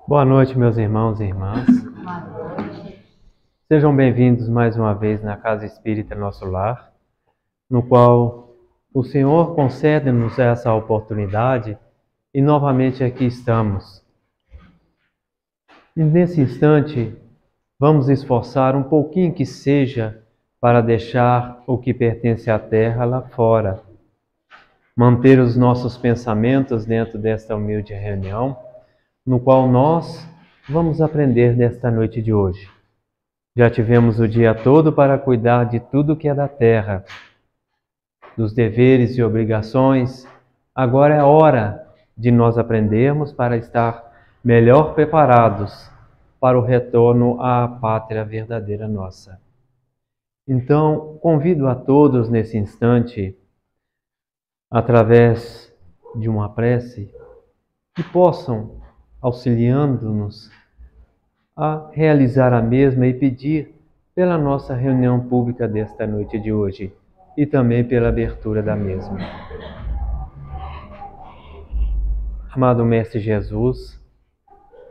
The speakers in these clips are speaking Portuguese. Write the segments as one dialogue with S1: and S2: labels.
S1: Boa noite, meus irmãos e irmãs. Sejam bem-vindos mais uma vez na Casa Espírita Nosso Lar, no qual o Senhor concede-nos essa oportunidade e novamente aqui estamos. E nesse instante, vamos esforçar um pouquinho que seja para deixar o que pertence à terra lá fora. Manter os nossos pensamentos dentro desta humilde reunião, no qual nós vamos aprender nesta noite de hoje. Já tivemos o dia todo para cuidar de tudo que é da terra, dos deveres e obrigações. Agora é hora de nós aprendermos para estar melhor preparados para o retorno à pátria verdadeira nossa. Então, convido a todos nesse instante, através de uma prece, que possam, auxiliando-nos a realizar a mesma e pedir pela nossa reunião pública desta noite de hoje e também pela abertura da mesma. Amado Mestre Jesus,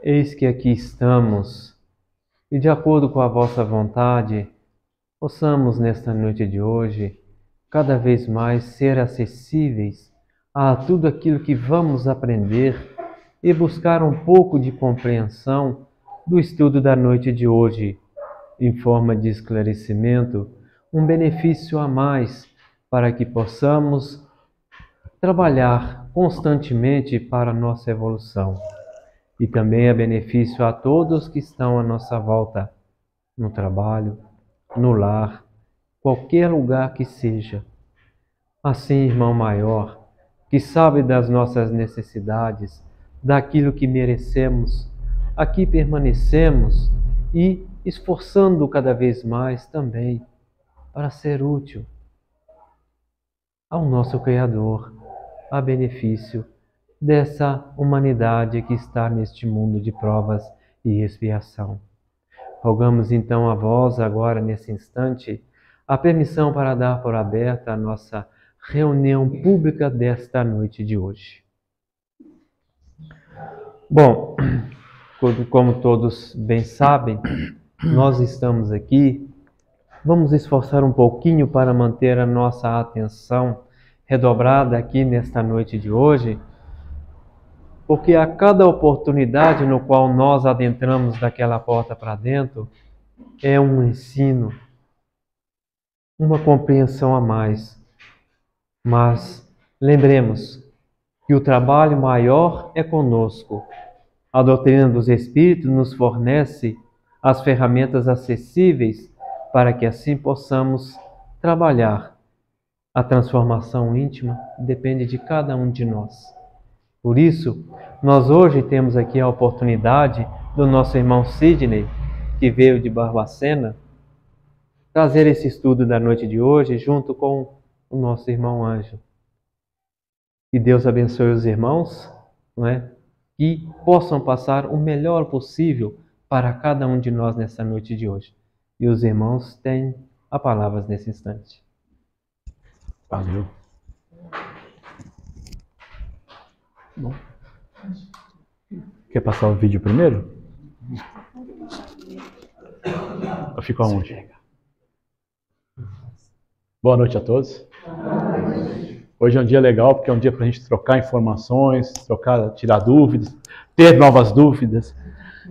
S1: eis que aqui estamos e, de acordo com a vossa vontade, possamos nesta noite de hoje cada vez mais ser acessíveis a tudo aquilo que vamos aprender e buscar um pouco de compreensão do estudo da noite de hoje, em forma de esclarecimento, um benefício a mais para que possamos trabalhar constantemente para a nossa evolução. E também é benefício a todos que estão à nossa volta, no trabalho, no lar, qualquer lugar que seja. Assim, irmão maior, que sabe das nossas necessidades, daquilo que merecemos, aqui permanecemos e esforçando cada vez mais também para ser útil ao nosso Criador, a benefício dessa humanidade que está neste mundo de provas e expiação. Rogamos então a vós agora, nesse instante, a permissão para dar por aberta a nossa reunião pública desta noite de hoje. Bom, como todos bem sabem, nós estamos aqui, vamos esforçar um pouquinho para manter a nossa atenção redobrada aqui nesta noite de hoje, porque a cada oportunidade no qual nós adentramos daquela porta para dentro, é um ensino, uma compreensão a mais. Mas lembremos que o trabalho maior é conosco. A doutrina dos Espíritos nos fornece as ferramentas acessíveis para que assim possamos trabalhar. A transformação íntima depende de cada um de nós. Por isso, nós hoje temos aqui a oportunidade do nosso irmão Sidney, que veio de Barbacena, trazer esse estudo da noite de hoje junto com o nosso irmão Ângelo. Que Deus abençoe os irmãos, não é? Que possam passar o melhor possível para cada um de nós nessa noite de hoje. E os irmãos têm a palavra nesse instante.
S2: Valeu. Bom. Quer passar o vídeo primeiro? Eu fico aonde? Boa noite a todos. Hoje é um dia legal, porque é um dia para a gente trocar informações, tirar dúvidas, ter novas dúvidas,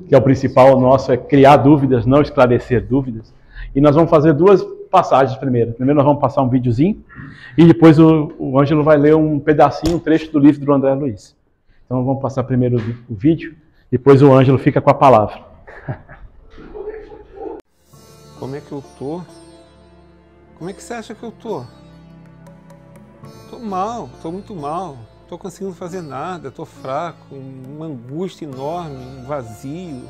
S2: que é o principal nosso, é criar dúvidas, não esclarecer dúvidas. E nós vamos fazer duas passagens primeiro. Primeiro nós vamos passar um videozinho, e depois o Ângelo vai ler um pedacinho, um trecho do livro do André Luiz. Então vamos passar primeiro o vídeo, depois o Ângelo fica com a palavra.
S3: Como é que eu tô? Como é que você acha que eu tô? Tô mal, tô muito mal. Não tô conseguindo fazer nada, tô fraco, uma angústia enorme, um vazio.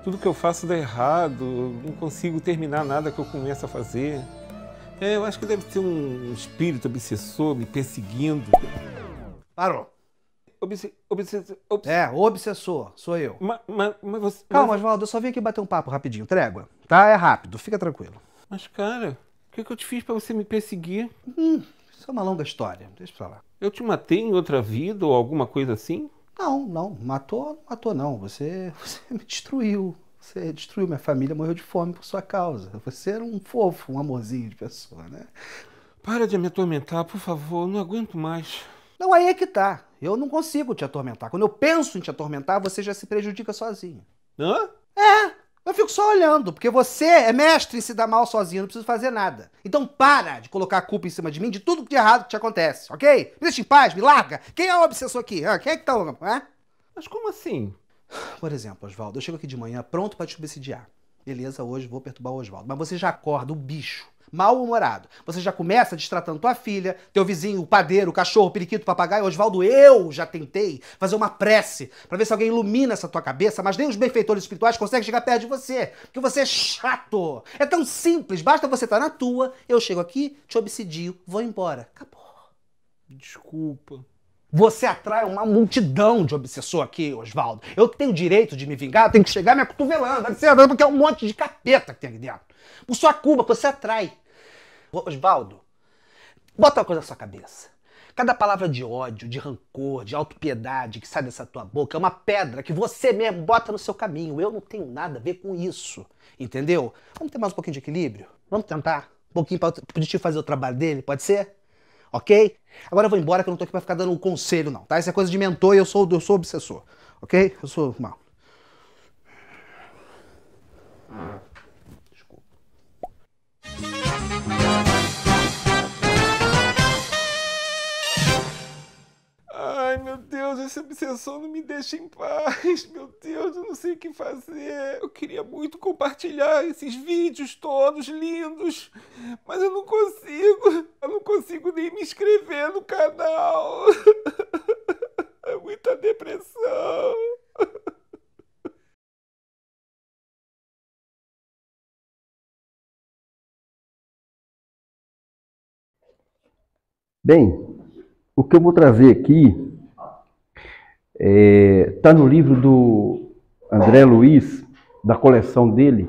S3: Tudo que eu faço dá errado, não consigo terminar nada que eu começo a fazer. Eu acho que deve ter um espírito obsessor me perseguindo.
S4: Parou. Obsessor, sou eu.
S3: Mas você...
S4: Calma, Oswaldo, eu só vim aqui bater um papo rapidinho, trégua. Tá? É rápido, fica tranquilo.
S3: Mas, cara, o que eu te fiz pra você me perseguir?
S4: Isso é uma longa história, deixa pra lá.
S3: Eu te matei em outra vida ou alguma coisa assim?
S4: Não matou não. Você me destruiu. Você destruiu minha família, morreu de fome por sua causa. Você era um fofo, um amorzinho de pessoa, né?
S3: Para de me atormentar, por favor, não aguento mais.
S4: Não, aí é que tá. Eu não consigo te atormentar. Quando eu penso em te atormentar, você já se prejudica sozinho.
S3: Hã?
S4: Eu fico só olhando, porque você é mestre em se dar mal sozinho, não preciso fazer nada. Então para de colocar a culpa em cima de mim de tudo de errado que te acontece, ok? Me deixa em paz, me larga. Quem é o obsessor aqui? Quem é que tá...
S3: Mas como assim?
S4: Por exemplo, Oswaldo, eu chego aqui de manhã pronto pra te obsidiar. Beleza, hoje vou perturbar o Oswaldo. Mas você já acorda o bicho, mal-humorado. Você já começa destratando tua filha, teu vizinho, o padeiro, o cachorro, o periquito, o papagaio. Oswaldo, eu já tentei fazer uma prece pra ver se alguém ilumina essa tua cabeça, mas nem os benfeitores espirituais conseguem chegar perto de você, porque você é chato. É tão simples, basta você estar na tua, eu chego aqui, te obsidio, vou embora. Acabou.
S3: Desculpa.
S4: Você atrai uma multidão de obsessor aqui, Oswaldo. Eu que tenho o direito de me vingar, eu tenho que chegar me acotovelando, porque é um monte de capeta que tem aqui dentro. Por sua culpa, você atrai. Oswaldo, bota uma coisa na sua cabeça. Cada palavra de ódio, de rancor, de autopiedade que sai dessa tua boca é uma pedra que você mesmo bota no seu caminho. Eu não tenho nada a ver com isso, entendeu? Vamos ter mais um pouquinho de equilíbrio? Vamos tentar? Um pouquinho para o Tio fazer o trabalho dele, pode ser? Ok? Agora eu vou embora que eu não tô aqui pra ficar dando um conselho, não, tá? Isso é coisa de mentor e eu sou obsessor, ok? Eu sou mal. Desculpa.
S3: Ai, meu Deus, essa obsessão não me deixa em paz. Meu Deus, eu não sei o que fazer. Eu queria muito compartilhar esses vídeos todos lindos, mas eu não consigo. Eu não consigo nem me inscrever no canal. É muita depressão.
S5: Bem, o que eu vou trazer aqui está no livro do André Luiz, da coleção dele,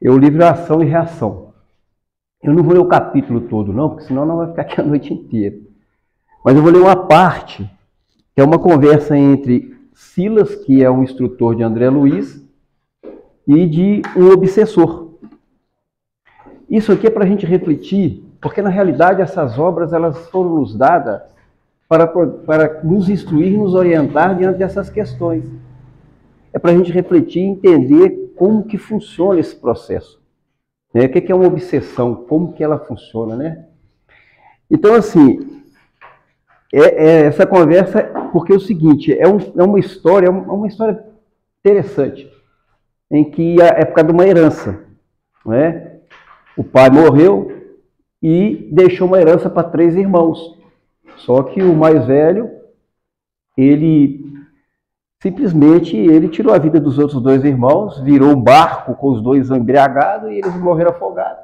S5: é o livro Ação e Reação. Eu não vou ler o capítulo todo não, porque senão não vai ficar aqui a noite inteira. Mas eu vou ler uma parte, que é uma conversa entre Silas, que é um instrutor de André Luiz, e de um obsessor. Isso aqui é para a gente refletir, porque na realidade essas obras elas foram nos dadas para nos instruir, nos orientar diante dessas questões. É para a gente refletir e entender como que funciona esse processo. O que é uma obsessão, como que ela funciona, né? Então, assim, essa conversa, porque é o seguinte, é uma história interessante, em que é por causa de uma herança, não é? O pai morreu e deixou uma herança para 3 irmãos. Só que o mais velho, ele tirou a vida dos outros 2 irmãos, virou um barco com os 2 embriagados e eles morreram afogados.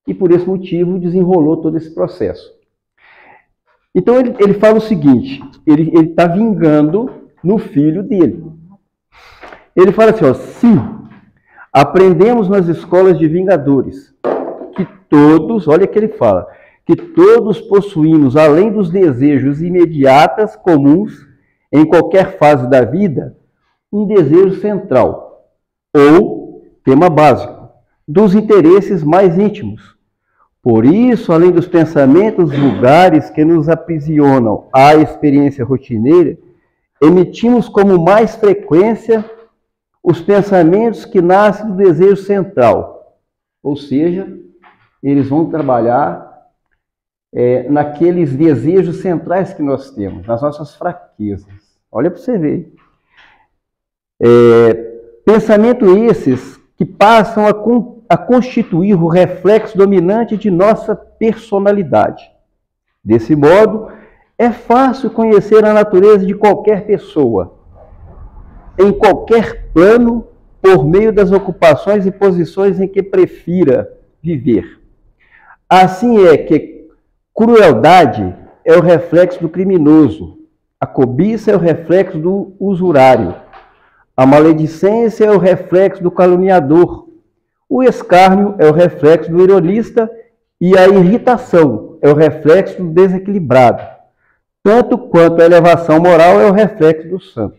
S5: E por esse motivo desenrolou todo esse processo. Então ele fala o seguinte, ele está vingando no filho dele. Ele fala assim, sim, aprendemos nas escolas de vingadores que todos, olha que ele fala, que todos possuímos, além dos desejos imediatos comuns em qualquer fase da vida, um desejo central, ou tema básico, dos interesses mais íntimos. Por isso, além dos pensamentos vulgares que nos aprisionam à experiência rotineira, emitimos como mais frequência os pensamentos que nascem do desejo central. Ou seja, eles vão trabalhar naqueles desejos centrais que nós temos, nas nossas fraquezas. Olha para você ver. Pensamentos esses que passam a constituir o reflexo dominante de nossa personalidade. Desse modo, é fácil conhecer a natureza de qualquer pessoa, em qualquer plano, por meio das ocupações e posições em que prefira viver. Assim é que crueldade é o reflexo do criminoso, a cobiça é o reflexo do usurário, a maledicência é o reflexo do caluniador, o escárnio é o reflexo do ironista e a irritação é o reflexo do desequilibrado. tanto quanto a elevação moral é o reflexo do santo.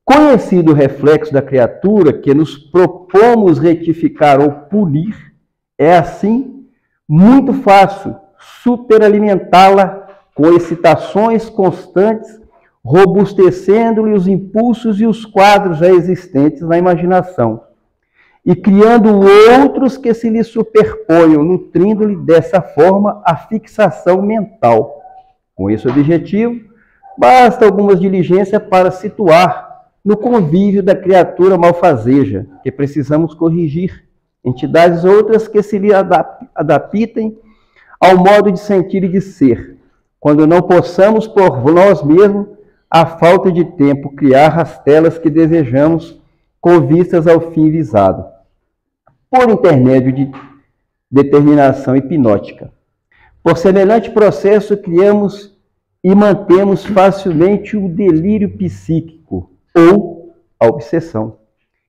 S5: Conhecido o reflexo da criatura que nos propomos retificar ou punir, é assim muito fácil superalimentá-la com excitações constantes, robustecendo-lhe os impulsos e os quadros já existentes na imaginação, e criando outros que se lhe superponham, nutrindo-lhe dessa forma a fixação mental. Com esse objetivo, basta algumas diligências para situar no convívio da criatura malfazeja, que precisamos corrigir, entidades outras que se lhe adaptem ao modo de sentir e de ser, quando não possamos por nós mesmos, a falta de tempo, criar as telas que desejamos com vistas ao fim visado, por intermédio de determinação hipnótica. Por semelhante processo, criamos e mantemos facilmente o delírio psíquico, ou a obsessão,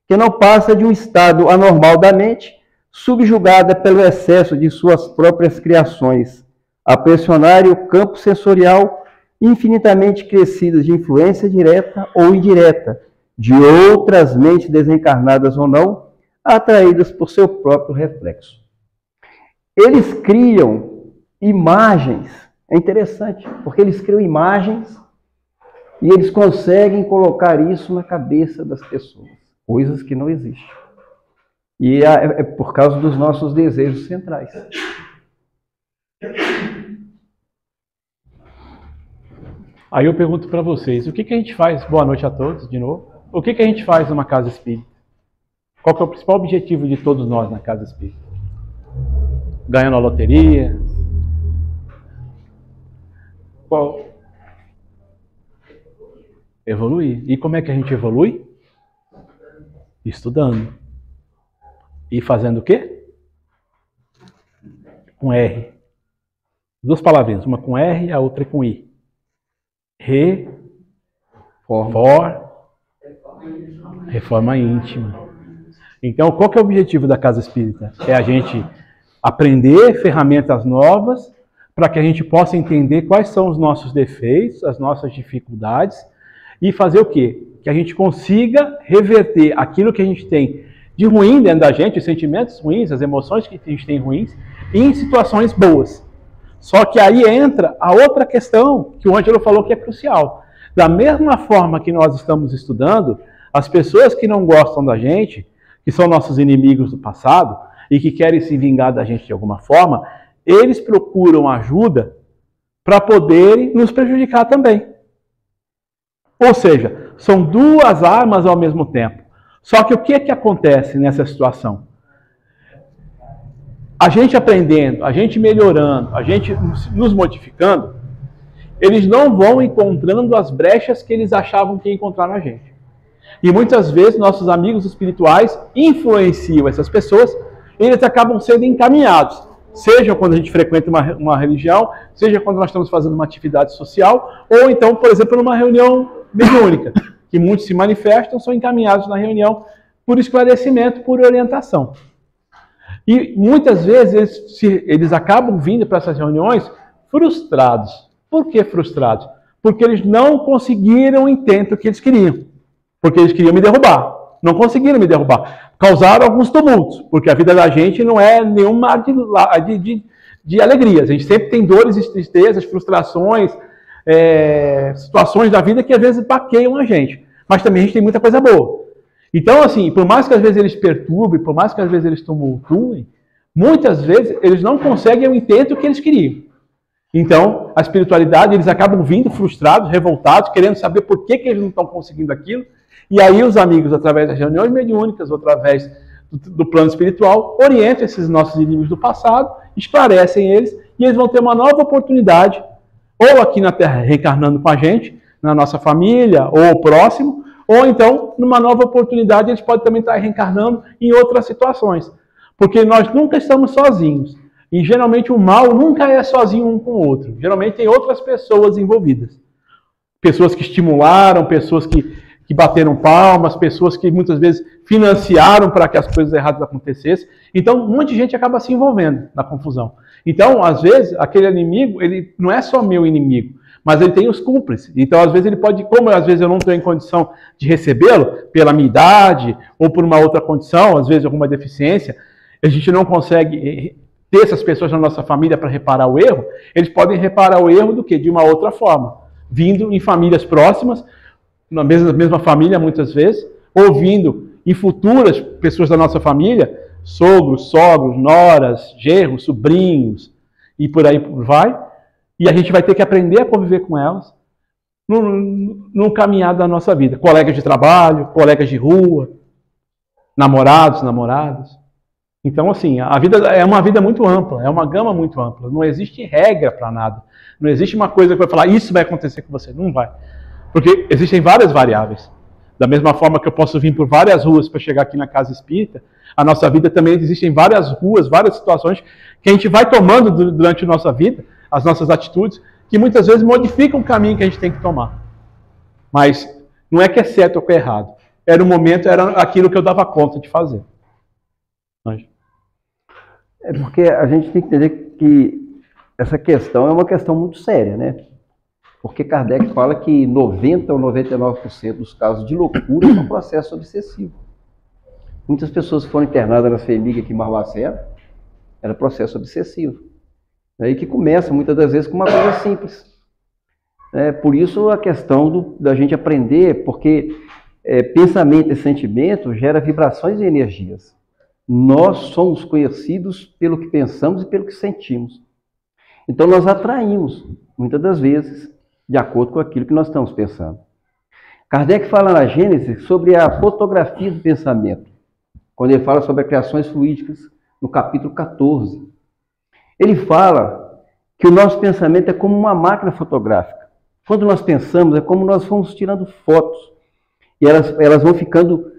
S5: que não passa de um estado anormal da mente, subjugada pelo excesso de suas próprias criações, a pressionar o campo sensorial infinitamente crescidas de influência direta ou indireta, de outras mentes desencarnadas ou não, atraídas por seu próprio reflexo. Eles criam imagens, é interessante, porque eles criam imagens e eles conseguem colocar isso na cabeça das pessoas, coisas que não existem. E é por causa dos nossos desejos centrais.
S2: Aí eu pergunto para vocês, o que a gente faz? Boa noite a todos, de novo. O que a gente faz numa casa espírita? Qual que é o principal objetivo de todos nós na casa espírita? Ganhando a loteria? Qual? Evoluir. E como é que a gente evolui? Estudando. E fazendo o quê? Com R. Duas palavrinhas, uma com R e a outra com I. Reforma íntima. Então, qual que é o objetivo da casa espírita? É a gente aprender ferramentas novas para que a gente possa entender quais são os nossos defeitos, as nossas dificuldades e fazer o quê? Que a gente consiga reverter aquilo que a gente tem de ruim dentro da gente, os sentimentos ruins, as emoções que a gente tem ruins, em situações boas. Só que aí entra a outra questão que o Ângelo falou que é crucial. Da mesma forma que nós estamos estudando, as pessoas que não gostam da gente, que são nossos inimigos do passado e que querem se vingar da gente de alguma forma, eles procuram ajuda para poderem nos prejudicar também. Ou seja, são duas armas ao mesmo tempo. Só que o que acontece nessa situação? A gente aprendendo, a gente melhorando, a gente nos modificando, eles não vão encontrando as brechas que eles achavam que ia encontrar na gente. E muitas vezes nossos amigos espirituais influenciam essas pessoas e eles acabam sendo encaminhados. Seja quando a gente frequenta uma religião, seja quando nós estamos fazendo uma atividade social, ou então, por exemplo, numa reunião mediúnica, que muitos se manifestam, são encaminhados na reunião por esclarecimento, por orientação. E muitas vezes eles acabam vindo para essas reuniões frustrados. Por que frustrados? Porque eles não conseguiram o intento que eles queriam. Porque eles queriam me derrubar. Não conseguiram me derrubar. Causaram alguns tumultos, porque a vida da gente não é nenhuma de alegrias. A gente sempre tem dores, tristezas, frustrações, situações da vida que às vezes baqueiam a gente. Mas também a gente tem muita coisa boa. Então, assim, por mais que às vezes eles perturbem, por mais que às vezes eles tumultuem, muitas vezes eles não conseguem o intento que eles queriam. Então, a espiritualidade, eles acabam vindo frustrados, revoltados, querendo saber por que eles não estão conseguindo aquilo. E aí os amigos, através das reuniões mediúnicas, ou através do plano espiritual, orientam esses nossos inimigos do passado, esclarecem eles, e eles vão ter uma nova oportunidade, ou aqui na Terra, reencarnando com a gente, na nossa família, ou próximo, ou então, numa nova oportunidade, eles podem também estar reencarnando em outras situações. Porque nós nunca estamos sozinhos. E geralmente o mal nunca é sozinho um com o outro. Geralmente tem outras pessoas envolvidas. Pessoas que estimularam, pessoas que bateram palmas, pessoas que muitas vezes financiaram para que as coisas erradas acontecessem. Então, um monte de gente acaba se envolvendo na confusão. Então, às vezes, aquele inimigo, ele não é só meu inimigo, mas ele tem os cúmplices. Então, às vezes, ele pode, como às vezes eu não estou em condição de recebê-lo, pela minha idade, ou por uma outra condição, às vezes alguma deficiência, a gente não consegue ter essas pessoas na nossa família para reparar o erro, eles podem reparar o erro do quê? De uma outra forma, vindo em famílias próximas, na mesma família muitas vezes, ou vindo em futuras pessoas da nossa família, sogros, noras, genros, sobrinhos, e por aí vai, e a gente vai ter que aprender a conviver com elas no caminhar da nossa vida. Colegas de trabalho, colegas de rua, namorados, namoradas. Então, assim, a vida é uma vida muito ampla, é uma gama muito ampla. Não existe regra para nada. Não existe uma coisa que vai falar, isso vai acontecer com você. Não vai. Porque existem várias variáveis. Da mesma forma que eu posso vir por várias ruas para chegar aqui na Casa Espírita, a nossa vida também existem várias ruas, várias situações que a gente vai tomando durante a nossa vida, as nossas atitudes, que muitas vezes modificam o caminho que a gente tem que tomar. Mas não é que é certo ou que é errado. Era o momento, era aquilo que eu dava conta de fazer.
S5: É porque a gente tem que entender que essa questão é uma questão muito séria, né? Porque Kardec fala que 90% ou 99% dos casos de loucura são processo obsessivo. Muitas pessoas que foram internadas na FHEMIG aqui em Barbacena, era processo obsessivo. É aí que começa, muitas das vezes, com uma coisa simples. Por isso a questão da gente aprender, porque pensamento e sentimento gera vibrações e energias. Nós somos conhecidos pelo que pensamos e pelo que sentimos. Então nós atraímos, muitas das vezes, de acordo com aquilo que nós estamos pensando. Kardec fala na Gênesis sobre a fotografia do pensamento, quando ele fala sobre as criações fluídicas, no capítulo 14. Ele fala que o nosso pensamento é como uma máquina fotográfica. Quando nós pensamos, é como nós fomos tirando fotos, e elas vão ficando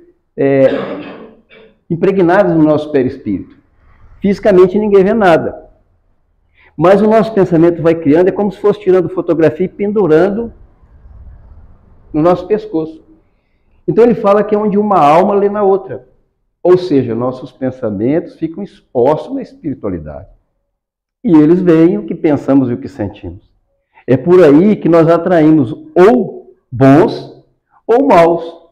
S5: impregnadas no nosso perispírito. Fisicamente ninguém vê nada. Mas o nosso pensamento vai criando, é como se fosse tirando fotografia e pendurando no nosso pescoço. Então ele fala que é onde uma alma lê na outra. Ou seja, nossos pensamentos ficam expostos na espiritualidade. E eles veem o que pensamos e o que sentimos. É por aí que nós atraímos ou bons ou maus,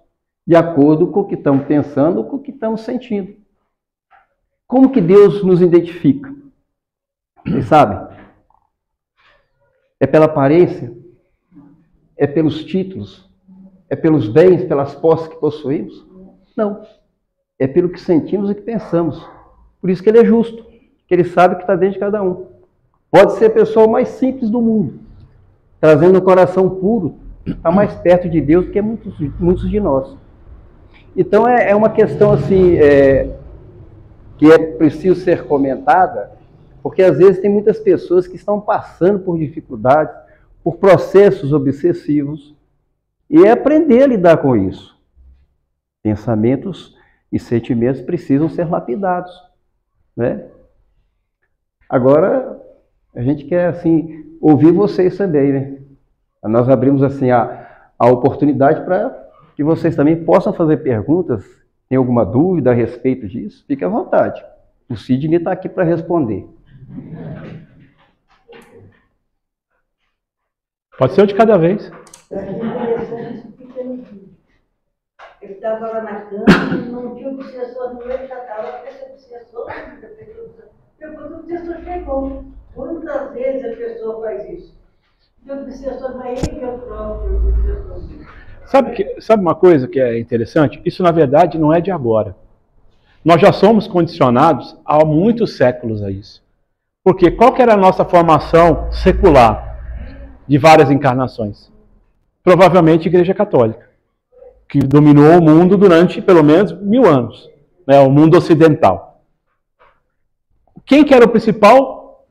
S5: de acordo com o que estamos pensando ou com o que estamos sentindo. Como que Deus nos identifica? Vocês sabem? É pela aparência? É pelos títulos? É pelos bens, pelas posses que possuímos? Não. É pelo que sentimos e que pensamos. Por isso que ele é justo, que ele sabe o que está dentro de cada um. Pode ser a pessoa mais simples do mundo, trazendo um coração puro, está mais perto de Deus do que muitos de nós. Então é uma questão assim, que é preciso ser comentada, porque às vezes tem muitas pessoas que estão passando por dificuldades, por processos obsessivos, e é aprender a lidar com isso. Pensamentos e sentimentos precisam ser lapidados, né? Agora, a gente quer assim, ouvir vocês também, né? Nós abrimos assim a oportunidade para que vocês também possam fazer perguntas. Tem alguma dúvida a respeito disso? Fique à vontade. O Sidney está aqui para responder.
S2: Pode ser um de cada vez.
S6: Ele estava lá na cama, não tinha obsessor no meio, já estava com esse obsessor. Depois o obsessor chegou. Quantas vezes a pessoa faz isso? O obsessor não é ele que é o próprio obsessor.
S2: Sabe uma coisa que é interessante? Isso, na verdade, não é de agora. Nós já somos condicionados há muitos séculos a isso. Porque qual que era a nossa formação secular de várias encarnações? Provavelmente a Igreja Católica, que dominou o mundo durante pelo menos 1000 anos, né? O mundo ocidental. Quem que era o principal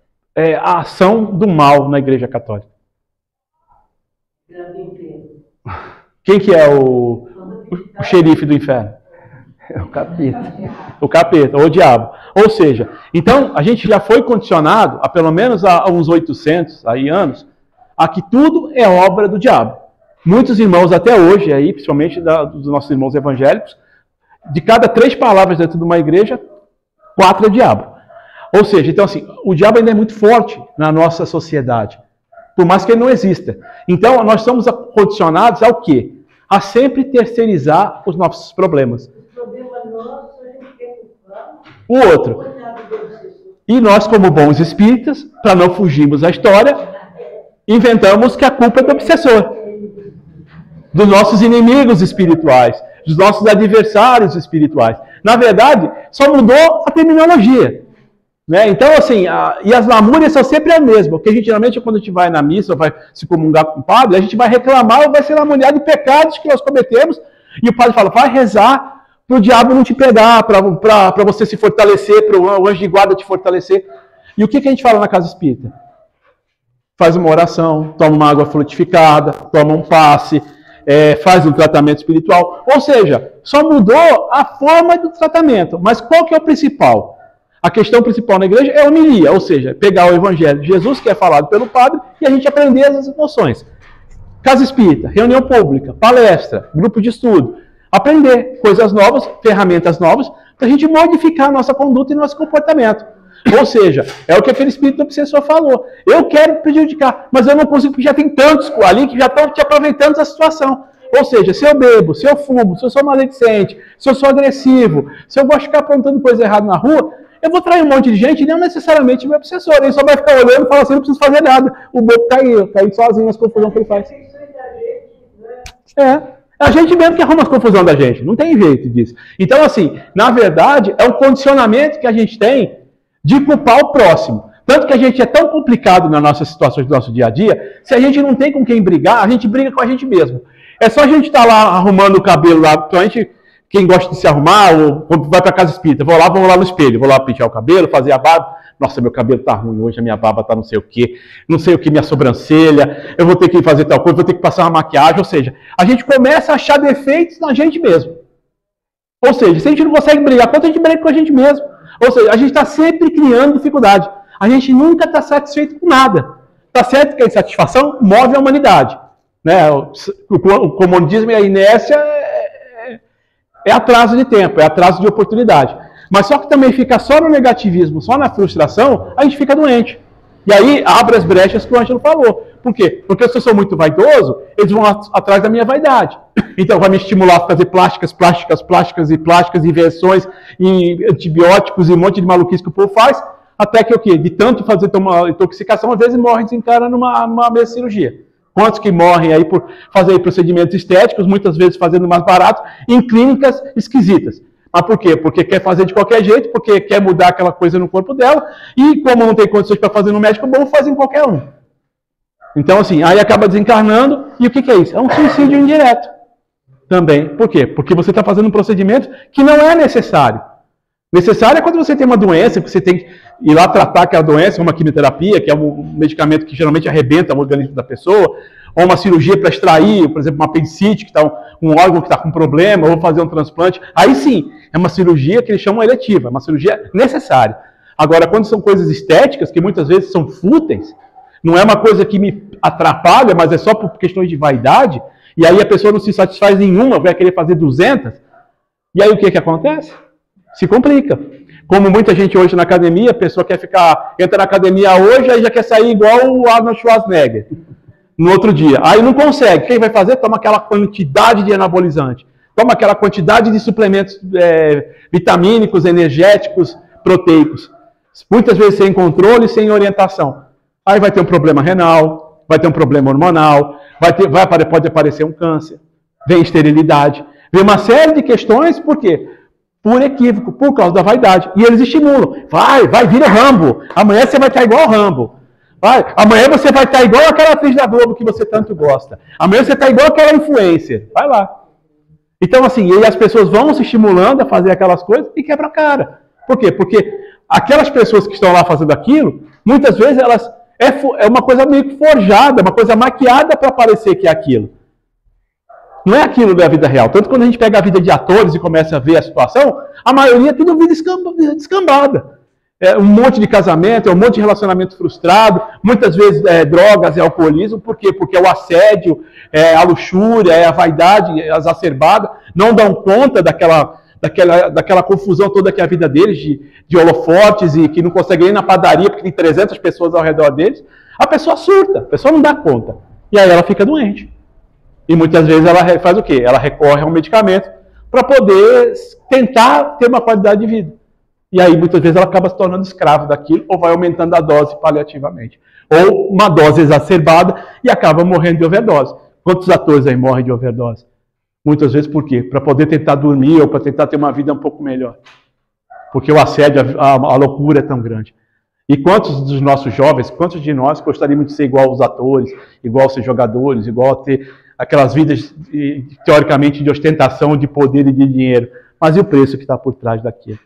S2: a ação do mal na Igreja Católica? Quem que é o xerife do inferno?
S5: É o capeta.
S2: O capeta, ou o diabo. Ou seja, então a gente já foi condicionado, há pelo menos há uns 800 anos, a que tudo é obra do diabo. Muitos irmãos até hoje, aí, principalmente dos nossos irmãos evangélicos, de cada 3 palavras dentro de uma igreja, 4 é diabo. Ou seja, então assim, o diabo ainda é muito forte na nossa sociedade. por mais que ele não exista. Então, nós somos condicionados ao quê? A sempre terceirizar os nossos problemas.
S6: O problema nosso, a gente quer culpar
S2: O outro. E nós, como bons espíritas, para não fugirmos da história, inventamos que a culpa é do obsessor, dos nossos inimigos espirituais, dos nossos adversários espirituais. Na verdade, só mudou a terminologia. Né? Então, assim, e as lamúrias são sempre a mesma. Porque geralmente, quando a gente vai na missa ou vai se comungar com o padre, a gente vai reclamar ou vai ser lamuriar de pecados que nós cometemos. E o padre fala, vai rezar para o diabo não te pegar, para você se fortalecer, para o anjo de guarda te fortalecer. E o que a gente fala na casa espírita? Faz uma oração, toma uma água frutificada, toma um passe, faz um tratamento espiritual. Ou seja, só mudou a forma do tratamento. Mas qual que é o principal? A questão principal na igreja é a homilia, ou seja, pegar o evangelho de Jesus, que é falado pelo padre, e a gente aprender as noções. Casa espírita, reunião pública, palestra, grupo de estudo. Aprender coisas novas, ferramentas novas, para a gente modificar a nossa conduta e nosso comportamento. Ou seja, é o que aquele espírito obsessor falou. Eu quero prejudicar, mas eu não consigo, porque já tem tantos ali que já estão te aproveitando da situação. Ou seja, se eu bebo, se eu fumo, se eu sou maledicente, se eu sou agressivo, se eu gosto de ficar apontando coisa errada na rua, eu vou trair um monte de gente e não necessariamente meu obsessor. Ele só vai ficar olhando e falar assim, não preciso fazer nada. O bobo caiu sozinho nas confusões que ele faz. A gente mesmo que arruma as confusões da gente. Não tem jeito disso. Então, assim, na verdade, é um condicionamento que a gente tem de culpar o próximo. Tanto que a gente é tão complicado nas nossas situações do nosso dia a dia, se a gente não tem com quem brigar, a gente briga com a gente mesmo. É só a gente estar lá arrumando o cabelo lá, principalmente quem gosta de se arrumar, ou quando vai para casa espírita, vou lá no espelho, vou lá pentear o cabelo, fazer a barba. Nossa, meu cabelo tá ruim hoje, a minha barba tá não sei o que, minha sobrancelha, eu vou ter que fazer tal coisa, vou ter que passar uma maquiagem, ou seja, a gente começa a achar defeitos na gente mesmo. Ou seja, se a gente não consegue brigar, quanto a gente briga com a gente mesmo? Ou seja, a gente está sempre criando dificuldade. A gente nunca está satisfeito com nada. Está certo que a insatisfação move a humanidade. Né? O comodismo e a inércia é atraso de tempo, é atraso de oportunidade. Mas só que também fica só no negativismo, só na frustração, a gente fica doente. E aí abre as brechas que o Ângelo falou. Por quê? Porque se eu sou muito vaidoso, eles vão atrás da minha vaidade. Então vai me estimular a fazer plásticas, invenções, e antibióticos e um monte de maluquice que o povo faz, até que o quê? De tanto fazer uma intoxicação, às vezes morrem desencarnando numa mesa de cirurgia. Quantos que morrem aí por fazer procedimentos estéticos, muitas vezes fazendo mais baratos, em clínicas esquisitas. Mas por quê? Porque quer fazer de qualquer jeito, porque quer mudar aquela coisa no corpo dela, e como não tem condições para fazer no médico bom, faz em qualquer um. Então, assim, aí acaba desencarnando, e o que é isso? É um suicídio indireto. Também. Por quê? Porque você está fazendo um procedimento que não é necessário. Necessário é quando você tem uma doença, que você tem que ir lá tratar aquela doença, uma quimioterapia, que é um medicamento que geralmente arrebenta o organismo da pessoa, ou uma cirurgia para extrair, por exemplo, uma apendicite, que está um órgão que está com problema, ou fazer um transplante. Aí sim, é uma cirurgia que eles chamam eletiva, é uma cirurgia necessária. Agora, quando são coisas estéticas, que muitas vezes são fúteis, não é uma coisa que me atrapalha, mas é só por questões de vaidade, e aí a pessoa não se satisfaz em uma, vai querer fazer 200, e aí o que acontece? Se complica. Como muita gente hoje na academia, a pessoa entra na academia hoje, aí já quer sair igual o Arnold Schwarzenegger, no outro dia. Aí não consegue. Quem vai fazer? Toma aquela quantidade de anabolizante, toma aquela quantidade de suplementos vitamínicos, energéticos, proteicos. Muitas vezes sem controle, sem orientação. Aí vai ter um problema renal, vai ter um problema hormonal, pode aparecer um câncer, vem esterilidade, vem uma série de questões, por quê? Por equívoco, por causa da vaidade. E eles estimulam. Vai, vira Rambo. Amanhã você vai estar igual Rambo. Amanhã você vai estar igual aquela atriz da Globo que você tanto gosta. Amanhã você está igual aquela influencer. Vai lá. Então, assim, e as pessoas vão se estimulando a fazer aquelas coisas e quebra a cara. Por quê? Porque aquelas pessoas que estão lá fazendo aquilo, muitas vezes elas é uma coisa meio que forjada, uma coisa maquiada para parecer que é aquilo. Não é aquilo da vida real. Tanto quando a gente pega a vida de atores e começa a ver a situação, a maioria é tudo vida descambada. É um monte de casamento, é um monte de relacionamento frustrado, muitas vezes drogas, alcoolismo. Por quê? Porque é o assédio, é a luxúria, é a vaidade exacerbada, não dão conta daquela confusão toda que é a vida deles, de holofotes, e que não conseguem ir na padaria porque tem 300 pessoas ao redor deles. A pessoa surta, a pessoa não dá conta. E aí ela fica doente. E muitas vezes ela faz o quê? Ela recorre a um medicamento para poder tentar ter uma qualidade de vida. E aí muitas vezes ela acaba se tornando escrava daquilo ou vai aumentando a dose paliativamente. Ou uma dose exacerbada e acaba morrendo de overdose. Quantos atores aí morrem de overdose? Muitas vezes por quê? Para poder tentar dormir ou para tentar ter uma vida um pouco melhor. Porque o assédio, a loucura é tão grande. E quantos dos nossos jovens, quantos de nós gostaríamos de ser igual aos atores, igual a ser jogadores, igual a ter aquelas vidas, teoricamente, de ostentação, de poder e de dinheiro. Mas e o preço que está por trás daquilo?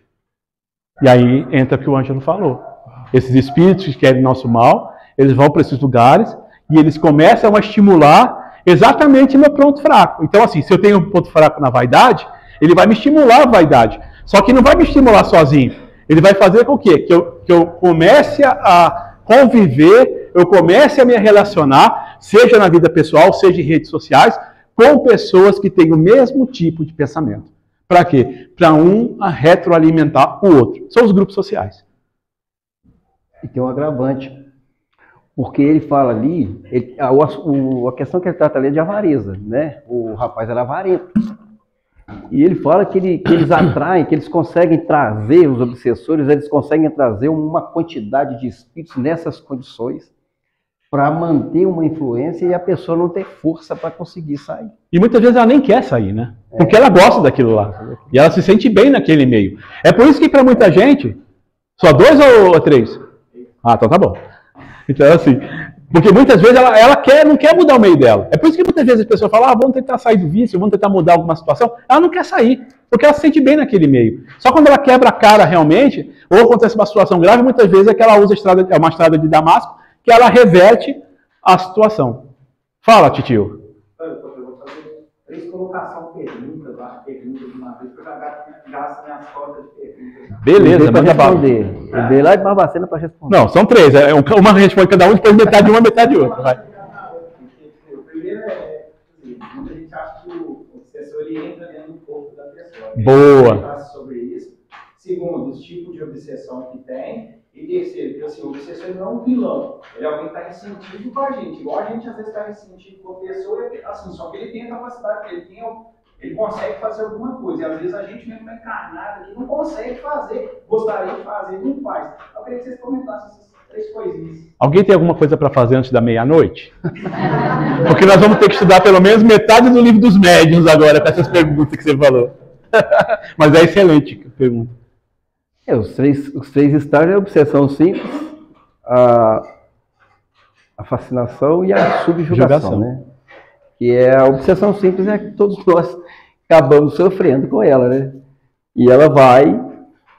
S2: E aí entra o que o Ângelo falou. Esses espíritos que querem nosso mal, eles vão para esses lugares e eles começam a estimular exatamente meu ponto fraco. Então, assim, se eu tenho um ponto fraco na vaidade, ele vai me estimular a vaidade. Só que não vai me estimular sozinho. Ele vai fazer com que eu comece a conviver, eu comece a me relacionar, seja na vida pessoal, seja em redes sociais, com pessoas que têm o mesmo tipo de pensamento. Para quê? Para um retroalimentar o outro. São os grupos sociais.
S5: E tem um agravante. Porque ele fala ali, a questão que ele trata ali é de avareza, né? O rapaz era avarento. E ele fala que eles atraem, que eles conseguem trazer, os obsessores, eles conseguem trazer uma quantidade de espíritos nessas condições para manter uma influência e a pessoa não ter força para conseguir sair.
S2: E muitas vezes ela nem quer sair, né? Porque ela gosta daquilo lá. E ela se sente bem naquele meio. É por isso que para muita gente, só 2 ou 3? Ah, então tá bom. Então assim, porque muitas vezes ela não quer mudar o meio dela. É por isso que muitas vezes as pessoas falam, vamos tentar sair do vício, vamos tentar mudar alguma situação. Ela não quer sair, porque ela se sente bem naquele meio. Só quando ela quebra a cara realmente, ou acontece uma situação grave, muitas vezes é que ela usa uma estrada de Damasco, que ela reverte a situação. Fala, titio.
S7: Eu vou fazer 3 colocações perguntas de uma vez, porque eu já gasto minhas cotas de perguntas.
S2: Beleza, manda bala.
S5: Eu dei lá de Barbacena para responder.
S2: Não, são 3. Uma responde cada um, depois metade de uma, metade de outra. Vai.
S7: O primeiro muita gente acha que o obsessor entra dentro do corpo da pessoa.
S2: Boa.
S7: Sobre isso. Segundo, os tipos de obsessão que tem. E terceiro, assim, o obsessor não é um vilão. Ele é alguém que está ressentido com a gente. Igual a gente às vezes está ressentido com a pessoa, assim, só que ele tem a capacidade, ele consegue fazer alguma coisa. E às vezes a gente mesmo está encarnado aqui, não consegue fazer, gostaria de fazer, não faz. Eu queria que vocês comentassem essas 3 coisinhas.
S2: Alguém tem alguma coisa para fazer antes da meia-noite? Porque nós vamos ter que estudar pelo menos metade do livro dos médiuns agora, com essas perguntas que você falou. Mas é excelente a pergunta.
S5: Os três estágios é a obsessão simples, a fascinação e a subjugação, né? Que é a obsessão simples, é que todos nós acabamos sofrendo com ela, né? E ela vai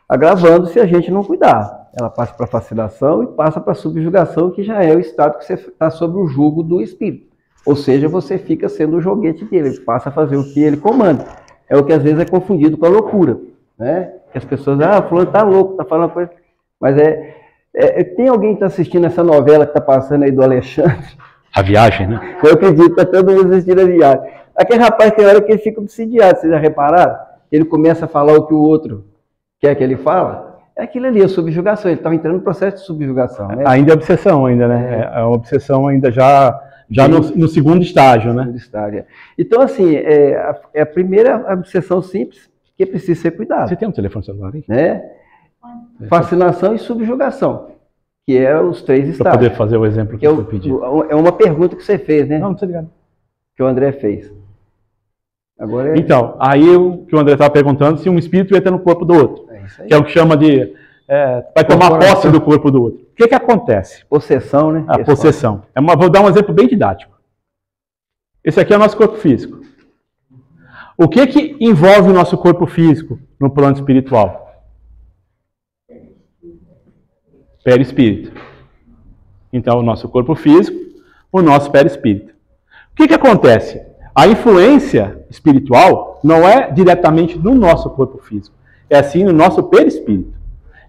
S5: agravando se a gente não cuidar. Ela passa para a fascinação e passa para a subjugação, que já é o estado que você está sob o jugo do espírito. Ou seja, você fica sendo o joguete dele, ele passa a fazer o que ele comanda. É o que às vezes é confundido com a loucura, né? Que as pessoas, fulano tá louco, tá falando coisa. Mas tem alguém que está assistindo essa novela que está passando aí do Alexandre?
S2: A viagem, né?
S5: Eu acredito que está todo mundo assistindo a viagem. Aquele rapaz tem hora que ele fica obsidiado, vocês já repararam? Ele começa a falar o que o outro quer que ele fala. É aquilo ali, a subjugação. Ele estava entrando no processo de subjugação, né?
S2: Ainda é obsessão, ainda, né? É uma obsessão ainda já no segundo estágio, né?
S5: Então, assim, é a primeira obsessão simples, que precisa ser cuidado.
S2: Você tem um telefone celular aí?
S5: Né? Fascinação e subjugação, que é os 3 estágios.
S2: Para poder fazer o exemplo que eu pedi.
S5: É uma pergunta que você fez, né?
S2: Não, não sei ligado.
S5: Que o André fez. Agora
S2: Então, aí o que o André estava perguntando, se um espírito entra no corpo do outro. É isso aí. Que é o que chama de... vai tomar posse do corpo do outro. O que acontece?
S5: Possessão, né?
S2: A possessão. Vou dar um exemplo bem didático. Esse aqui é o nosso corpo físico. O que envolve o nosso corpo físico no plano espiritual? Perispírito. Então, o nosso corpo físico, o nosso perispírito. O que acontece? A influência espiritual não é diretamente no nosso corpo físico, é assim no nosso perispírito.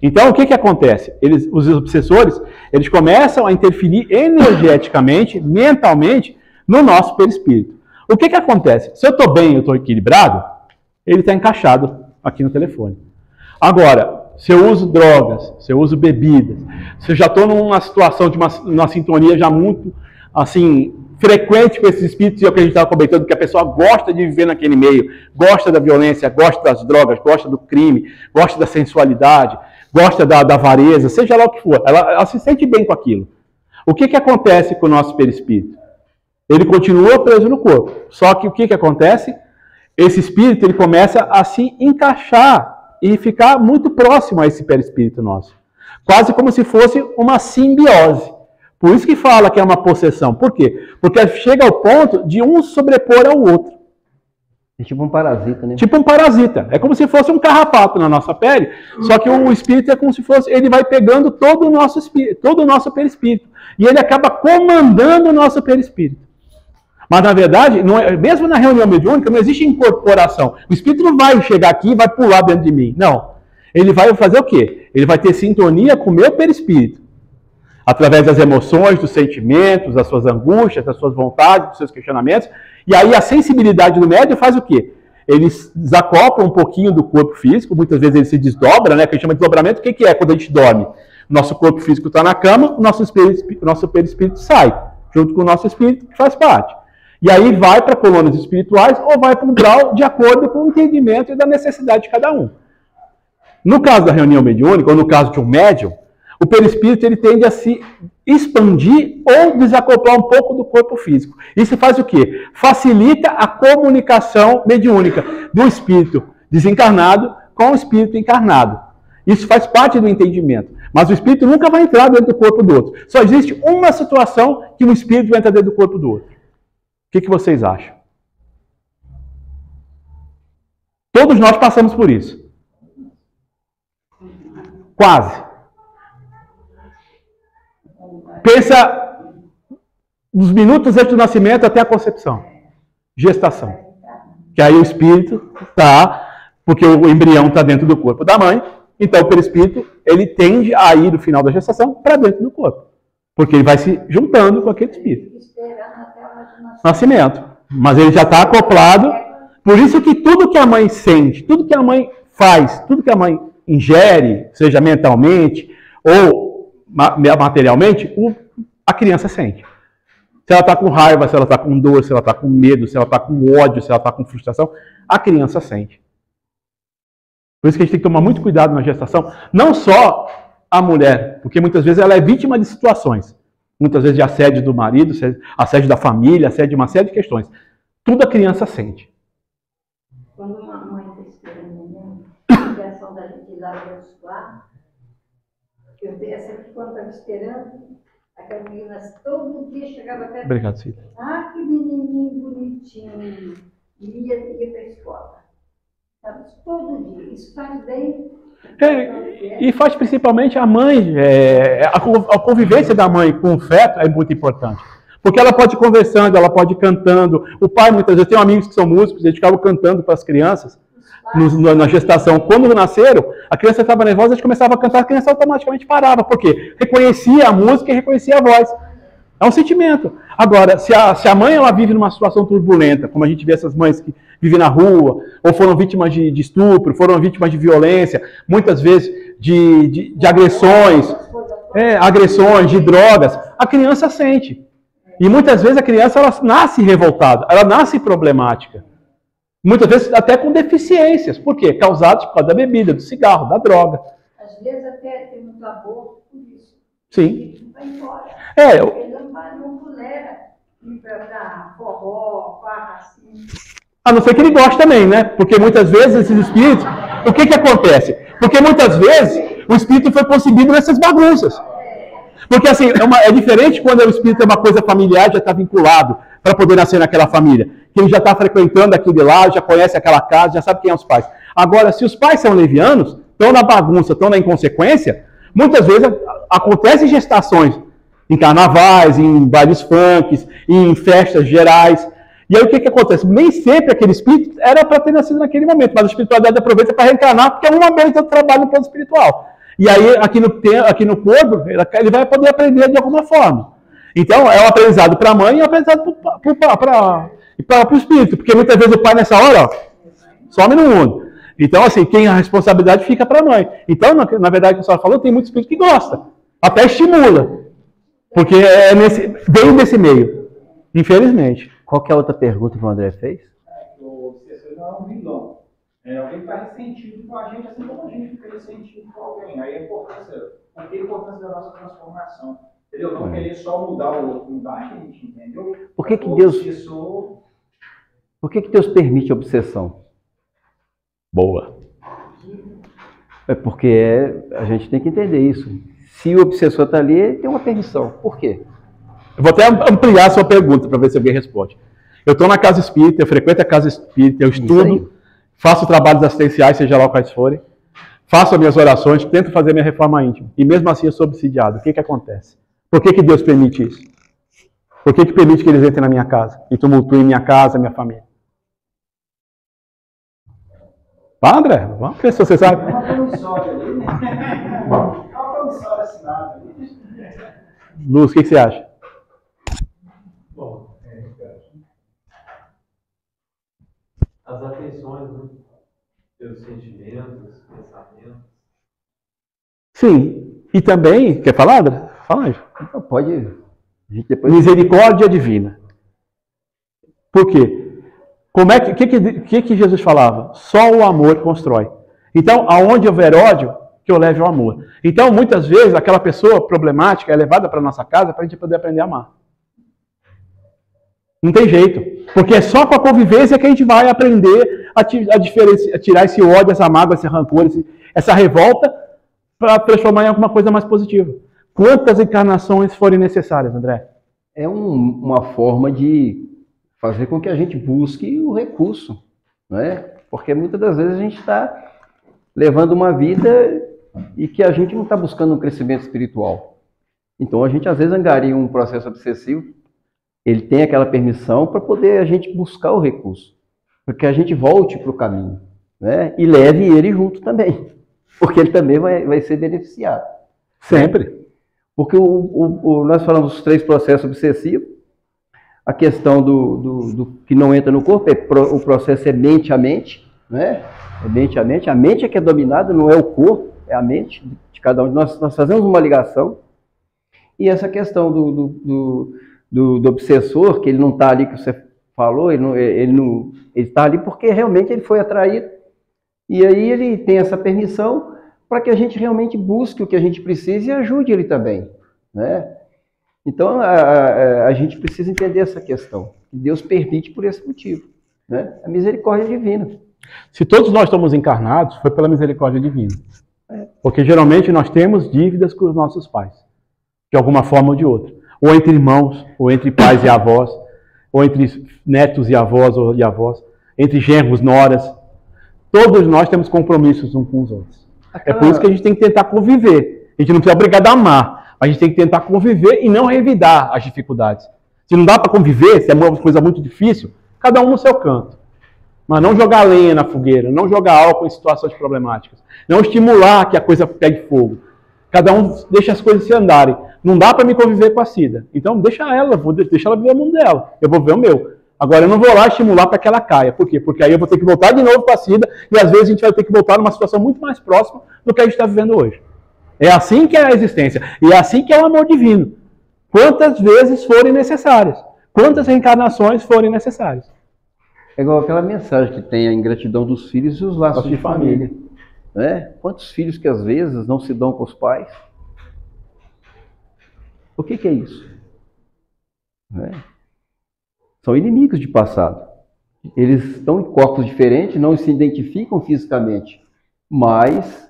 S2: Então, o que acontece? Os obsessores, eles começam a interferir energeticamente, mentalmente, no nosso perispírito. O que acontece? Se eu estou bem, eu estou equilibrado, ele está encaixado aqui no telefone. Agora, se eu uso drogas, se eu uso bebidas, se eu já estou numa situação de uma sintonia já muito, assim, frequente com esses espíritos, e é o que a gente estava comentando, que a pessoa gosta de viver naquele meio, gosta da violência, gosta das drogas, gosta do crime, gosta da sensualidade, gosta da avareza, seja lá o que for, ela se sente bem com aquilo. O que acontece com o nosso perispírito? Ele continua preso no corpo, só que o que acontece? Esse espírito ele começa a se encaixar e ficar muito próximo a esse perispírito nosso. Quase como se fosse uma simbiose. Por isso que fala que é uma possessão. Por quê? Porque chega ao ponto de um sobrepor ao outro.
S5: É tipo um parasita, né?
S2: Tipo um parasita. É como se fosse um carrapato na nossa pele, só que o espírito é como se fosse, ele vai pegando todo o nosso espírito, todo o nosso perispírito. E ele acaba comandando o nosso perispírito. Mas, na verdade, não é, mesmo na reunião mediúnica, não existe incorporação. O espírito não vai chegar aqui e vai pular dentro de mim. Não. Ele vai fazer o quê? Ele vai ter sintonia com o meu perispírito. Através das emoções, dos sentimentos, das suas angústias, das suas vontades, dos seus questionamentos. E aí a sensibilidade do médium faz o quê? Ele desacopla um pouquinho do corpo físico, muitas vezes ele se desdobra, né? Que a gente chama de desdobramento. O que é quando a gente dorme? Nosso corpo físico está na cama, o nosso perispírito sai, junto com o nosso espírito, que faz parte. E aí vai para colônias espirituais ou vai para um grau de acordo com o entendimento e da necessidade de cada um. No caso da reunião mediúnica, ou no caso de um médium, o perispírito ele tende a se expandir ou desacoplar um pouco do corpo físico. Isso faz o quê? Facilita a comunicação mediúnica do espírito desencarnado com o espírito encarnado. Isso faz parte do entendimento. Mas o espírito nunca vai entrar dentro do corpo do outro. Só existe uma situação que um espírito vai entrar dentro do corpo do outro. O que vocês acham? Todos nós passamos por isso. Quase. Pensa nos minutos antes do nascimento até a concepção. Gestação. Que aí o espírito está, porque o embrião está dentro do corpo da mãe, então o perispírito ele tende a ir do final da gestação para dentro do corpo. Porque ele vai se juntando com aquele espírito. Nascimento. Mas ele já está acoplado. Por isso que tudo que a mãe sente, tudo que a mãe faz, tudo que a mãe ingere, seja mentalmente ou materialmente, a criança sente. Se ela está com raiva, se ela está com dor, se ela está com medo, se ela está com ódio, se ela está com frustração, a criança sente. Por isso que a gente tem que tomar muito cuidado na gestação. Não só a mulher, porque muitas vezes ela é vítima de situações. Muitas vezes de assédio do marido, assédio da família, assédio de uma série de questões. Tudo a criança sente.
S6: Quando uma mãe está esperando a ligação da gente ir lá abençoar, eu sempre quando estava esperando, aquela menina todo dia chegava até...
S2: Obrigado, filha.
S6: Ah, que menininho bonitinho. E ia para a escola. Sabe? Todo dia. Isso faz bem...
S2: E faz principalmente a mãe, a convivência da mãe com o feto é muito importante. Porque ela pode ir conversando, ela pode ir cantando. O pai, muitas vezes, eu tenho amigos que são músicos, eles ficavam cantando para as crianças na gestação. Quando nasceram, a criança estava nervosa, a gente começava a cantar, a criança automaticamente parava. Por quê? Reconhecia a música e reconhecia a voz. É um sentimento. Agora, se a mãe ela vive numa situação turbulenta, como a gente vê essas mães que vivem na rua, ou foram vítimas de estupro, foram vítimas de violência, muitas vezes de agressões, de drogas, a criança sente. E muitas vezes a criança ela nasce revoltada, ela nasce problemática. Muitas vezes até com deficiências. Por quê? Causadas por causa da bebida, do cigarro, da droga.
S6: Às vezes até tem muito aborto por isso.
S2: Sim.
S6: Vai embora.
S2: Ele
S6: não tolera ir para forró, farra assim.
S2: A não ser que ele goste também, né? Porque muitas vezes esses espíritos... O que acontece? Porque muitas vezes o espírito foi concebido nessas bagunças. Porque assim, é diferente quando o espírito é uma coisa familiar, já está vinculado para poder nascer naquela família. Que ele já está frequentando aquele lá, já conhece aquela casa, já sabe quem são os pais. Agora, se os pais são levianos, estão na bagunça, estão na inconsequência, muitas vezes acontecem gestações em carnavais, em bailes funks, em festas gerais. E aí o que acontece? Nem sempre aquele espírito era para ter nascido naquele momento, mas a espiritualidade aproveita para reencarnar, porque é uma vez do trabalho no plano espiritual. E aí aqui no corpo, ele vai poder aprender de alguma forma. Então é um aprendizado para a mãe e um aprendizado para o espírito, porque muitas vezes o pai nessa hora some no mundo. Então, assim, quem a responsabilidade fica para a mãe. Então, na verdade, o que a senhora falou, tem muito espírito que gosta. Até estimula. Porque veio desse meio. Infelizmente.
S5: Qual que é a outra pergunta que o André fez?
S7: O obsessor não é um vilão. Alguém está ressentido com a gente, assim como a gente fica ressentido com alguém. Aí a importância da nossa transformação. Entendeu? Não querer só mudar o outro, mudar a gente, entendeu?
S5: Por que Deus permite a obsessão?
S2: Boa.
S5: É porque a gente tem que entender isso. Se o obsessor está ali, ele tem uma permissão. Por quê?
S2: Eu vou até ampliar a sua pergunta para ver se alguém responde. Eu estou na casa espírita, eu frequento a casa espírita, eu estudo, faço trabalhos assistenciais, seja lá quais forem, faço as minhas orações, tento fazer minha reforma íntima. E mesmo assim eu sou obsidiado. O que acontece? Por que Deus permite isso? Por que permite que eles entrem na minha casa e tumultuem minha casa, minha família? Vá, André, vamos ver se você sabe.
S7: É uma promissória ali, né? É uma promissória assinada ali.
S2: Luz, o que você acha?
S1: Bom, as atenções, né? Pelos sentimentos, pensamentos.
S2: Sim. E também, quer falar, André? Fala aí.
S5: Então pode. A gente depois...
S2: Misericórdia divina. Por quê? Como é que Jesus falava? Só o amor constrói. Então, aonde houver ódio, que eu leve o amor. Então, muitas vezes, aquela pessoa problemática é levada para a nossa casa para a gente poder aprender a amar. Não tem jeito. Porque é só com a convivência que a gente vai aprender a tirar esse ódio, essa mágoa, esse rancor, essa revolta, para transformar em alguma coisa mais positiva. Quantas encarnações forem necessárias, André?
S5: É uma forma de fazer com que a gente busque o recurso, né? Porque muitas das vezes a gente está levando uma vida e que a gente não está buscando um crescimento espiritual. Então a gente às vezes angaria um processo obsessivo, ele tem aquela permissão para poder a gente buscar o recurso, para que a gente volte para o caminho, né? E leve ele junto também, porque ele também vai ser beneficiado.
S2: Sempre.
S5: Porque nós falamos dos 3 processos obsessivos. A questão do que não entra no corpo, o processo é mente a mente, né? É mente a mente. A mente é que é dominada, não é o corpo, é a mente de cada um. Nós fazemos uma ligação. E essa questão do obsessor, que ele não está ali, que você falou, ele está ali porque realmente ele foi atraído. E aí ele tem essa permissão para que a gente realmente busque o que a gente precisa e ajude ele também, né? Então, a gente precisa entender essa questão. Deus permite por esse motivo, né? A misericórdia divina.
S2: Se todos nós estamos encarnados, foi pela misericórdia divina. Porque geralmente nós temos dívidas com os nossos pais, de alguma forma ou de outra. Ou entre irmãos, ou entre pais e avós, ou entre netos e avós ou de avós, entre genros, noras. Todos nós temos compromissos uns com os outros. É por isso que a gente tem que tentar conviver. A gente não precisa obrigado a amar. A gente tem que tentar conviver e não revidar as dificuldades. Se não dá para conviver, se é uma coisa muito difícil, cada um no seu canto. Mas não jogar lenha na fogueira, não jogar álcool em situações problemáticas. Não estimular que a coisa pegue fogo. Cada um deixa as coisas se andarem. Não dá para me conviver com a Cida. Então deixa ela viver o mundo dela. Eu vou ver o meu. Agora eu não vou lá estimular para que ela caia. Por quê? Porque aí eu vou ter que voltar de novo para a Cida e às vezes a gente vai ter que voltar numa situação muito mais próxima do que a gente está vivendo hoje. É assim que é a existência. E é assim que é o amor divino. Quantas vezes forem necessárias. Quantas reencarnações forem necessárias.
S5: É igual aquela mensagem que tem a ingratidão dos filhos e os laços de família. Né? Quantos filhos que às vezes não se dão com os pais? O que é isso? Né? São inimigos de passado. Eles estão em corpos diferentes, não se identificam fisicamente, mas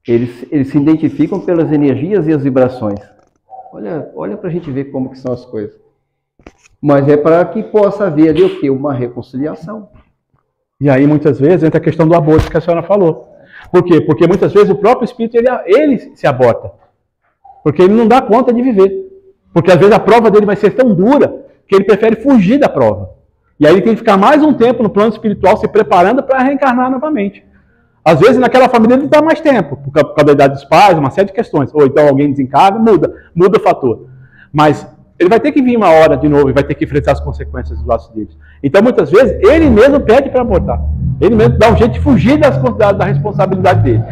S5: eles se identificam pelas energias e as vibrações. Olha para a gente ver como que são as coisas. Mas é para que possa haver ali o quê? Uma reconciliação.
S2: E aí muitas vezes entra a questão do aborto que a senhora falou. Por quê? Porque muitas vezes o próprio espírito ele se aborta. Porque ele não dá conta de viver. Porque às vezes a prova dele vai ser tão dura que ele prefere fugir da prova. E aí ele tem que ficar mais um tempo no plano espiritual se preparando para reencarnar novamente. Às vezes naquela família ele não dá mais tempo, por causa da idade dos pais, uma série de questões. Ou então alguém desencarna, muda o fator. Mas ele vai ter que vir uma hora de novo e vai ter que enfrentar as consequências dos laços deles. Então muitas vezes ele mesmo pede para abortar. Ele mesmo dá um jeito de fugir da responsabilidade dele.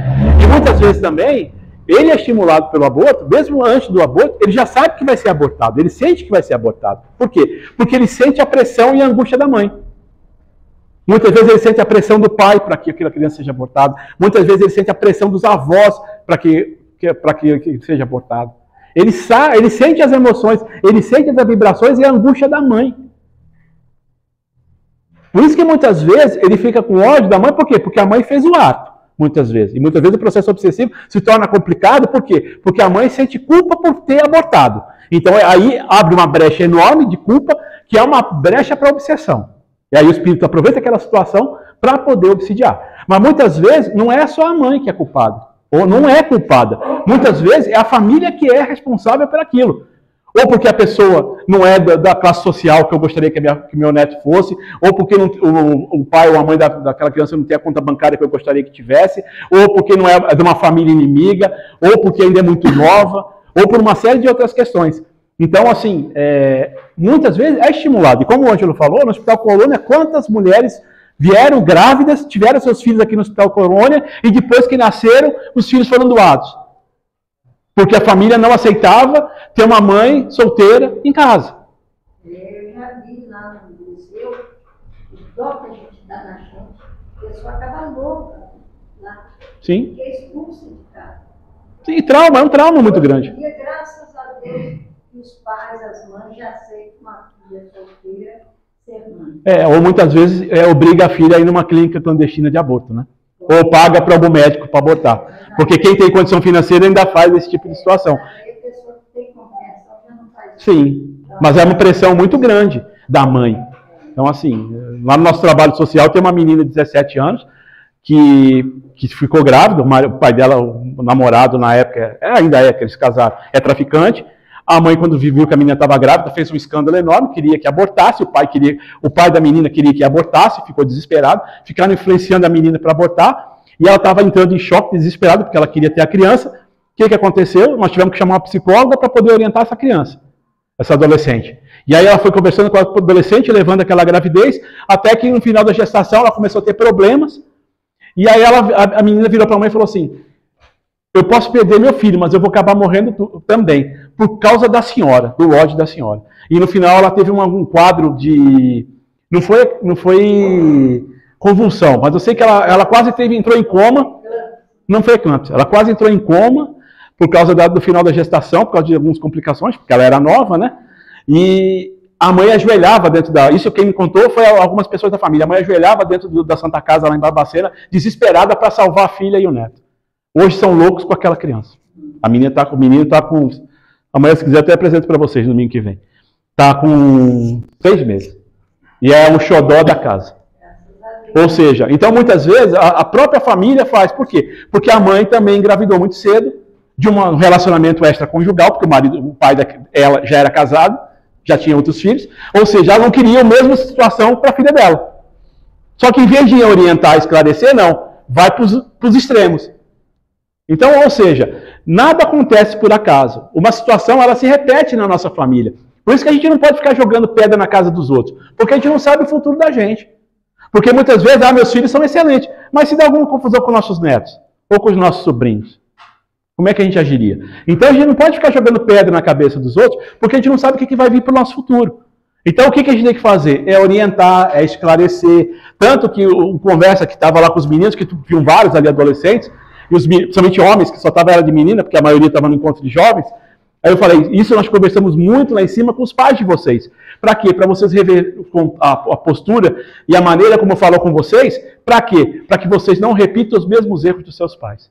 S2: E muitas vezes também, ele é estimulado pelo aborto, mesmo antes do aborto, ele já sabe que vai ser abortado, ele sente que vai ser abortado. Por quê? Porque ele sente a pressão e a angústia da mãe. Muitas vezes ele sente a pressão do pai para que aquela criança seja abortada. Muitas vezes ele sente a pressão dos avós para que seja abortado. Ele sente as emoções, ele sente as vibrações e a angústia da mãe. Por isso que muitas vezes ele fica com ódio da mãe, por quê? Porque a mãe fez o ato, muitas vezes. E muitas vezes o processo obsessivo se torna complicado, por quê? Porque a mãe sente culpa por ter abortado. Então aí abre uma brecha enorme de culpa, que é uma brecha para obsessão. E aí o espírito aproveita aquela situação para poder obsidiar. Mas muitas vezes não é só a mãe que é culpada, ou não é culpada. Muitas vezes é a família que é responsável por aquilo. Ou porque a pessoa não é da classe social que eu gostaria que meu neto fosse, ou porque o pai ou a mãe daquela criança não tem a conta bancária que eu gostaria que tivesse, ou porque não é de uma família inimiga, ou porque ainda é muito nova, ou por uma série de outras questões. Então, assim, muitas vezes é estimulado. E como o Ângelo falou, no Hospital Colônia, quantas mulheres vieram grávidas, tiveram seus filhos aqui no Hospital Colônia, e depois que nasceram, os filhos foram doados. Porque a família não aceitava ter uma mãe solteira em casa.
S6: Eu já vi lá no museu, o dó que a gente dá na gente, a pessoa acaba louca lá.
S2: Sim.
S6: Porque é expulsa de casa.
S2: E trauma, é um trauma muito grande.
S6: E graças a Deus, os pais, as mães já aceitam uma filha solteira ser mãe.
S2: Ou muitas vezes obriga a filha a ir numa clínica clandestina de aborto, né? Ou paga para algum médico para abortar. Porque quem tem condição financeira ainda faz esse tipo de situação.
S6: Aí a pessoa que tem compreensão já não faz isso.
S2: Sim, mas é uma pressão muito grande da mãe. Então, assim, lá no nosso trabalho social tem uma menina de 17 anos que ficou grávida, o pai dela, o namorado na época, ainda é, que eles casaram, é traficante. A mãe, quando viu que a menina estava grávida, fez um escândalo enorme, queria que abortasse, o pai da menina queria que abortasse, ficou desesperado, ficaram influenciando a menina para abortar, e ela estava entrando em choque, desesperada, porque ela queria ter a criança. O que aconteceu? Nós tivemos que chamar uma psicóloga para poder orientar essa criança, essa adolescente. E aí ela foi conversando com a adolescente, levando aquela gravidez, até que no final da gestação ela começou a ter problemas, e aí a menina virou para a mãe e falou assim: eu posso perder meu filho, mas eu vou acabar morrendo também, por causa da senhora, do ódio da senhora. E no final ela teve um quadro de... Não foi convulsão, mas eu sei que ela quase entrou em coma. Não foi eclâmpsia, ela quase entrou em coma por causa do final da gestação, por causa de algumas complicações, porque ela era nova, né? E a mãe ajoelhava dentro da... Isso quem me contou foi algumas pessoas da família. A mãe ajoelhava dentro da Santa Casa lá em Barbacena, desesperada para salvar a filha e o neto. Hoje são loucos com aquela criança. O menino está com... Amanhã, se quiser, até apresento para vocês no domingo que vem. Está com 6 meses. E é um xodó da casa. Ou seja, então muitas vezes a própria família faz. Por quê? Porque a mãe também engravidou muito cedo, de um relacionamento extraconjugal, porque o pai dela já era casado, já tinha outros filhos. Ou seja, ela não queria a mesma situação para a filha dela. Só que em vez de orientar, esclarecer, não. Vai para os extremos. Então, ou seja, nada acontece por acaso. Uma situação, ela se repete na nossa família. Por isso que a gente não pode ficar jogando pedra na casa dos outros. Porque a gente não sabe o futuro da gente. Porque muitas vezes, meus filhos são excelentes. Mas se der alguma confusão com nossos netos, ou com os nossos sobrinhos, como é que a gente agiria? Então a gente não pode ficar jogando pedra na cabeça dos outros, porque a gente não sabe o que vai vir para o nosso futuro. Então o que a gente tem que fazer? É orientar, é esclarecer. Tanto que o conversa que estava lá com os meninos, que tinham vários ali adolescentes, e principalmente homens, que só estava ela de menina, porque a maioria estava no encontro de jovens. Aí eu falei, isso nós conversamos muito lá em cima com os pais de vocês. Para quê? Para vocês rever a postura e a maneira como eu falo com vocês. Para quê? Para que vocês não repitam os mesmos erros dos seus pais.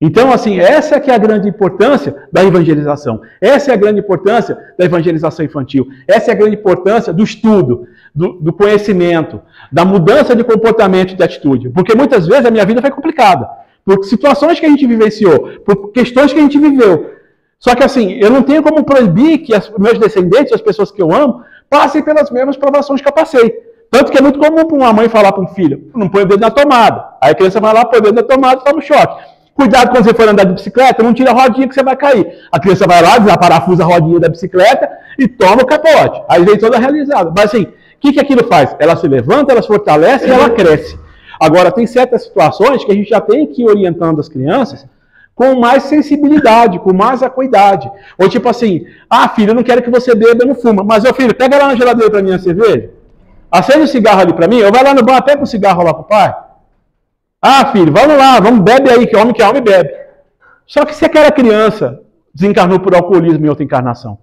S2: Então, assim, essa que é a grande importância da evangelização. Essa é a grande importância da evangelização infantil. Essa é a grande importância do estudo, do conhecimento, da mudança de comportamento e de atitude. Porque muitas vezes a minha vida foi complicada. Por situações que a gente vivenciou, por questões que a gente viveu. Só que assim, eu não tenho como proibir que meus descendentes, as pessoas que eu amo, passem pelas mesmas provações que eu passei. Tanto que é muito comum para uma mãe falar para um filho, não põe o dedo na tomada. Aí a criança vai lá, põe o dedo na tomada e toma um choque. Cuidado quando você for andar de bicicleta, não tira a rodinha que você vai cair. A criança vai lá, desaparafusa a rodinha da bicicleta e toma o capote. Aí vem toda realizada. Mas assim, que aquilo faz? Ela se levanta, ela se fortalece e ela cresce. Agora, tem certas situações que a gente já tem que ir orientando as crianças com mais sensibilidade, com mais acuidade. Ou tipo assim, filho, eu não quero que você beba, não fuma. Mas, filho, pega lá na geladeira para mim a cerveja. Acende o cigarro ali para mim. Ou vai lá no bar, pega o cigarro lá pro pai. Filho, vamos lá, vamos, bebe aí, que homem bebe. Só que se aquela criança desencarnou por alcoolismo em outra encarnação.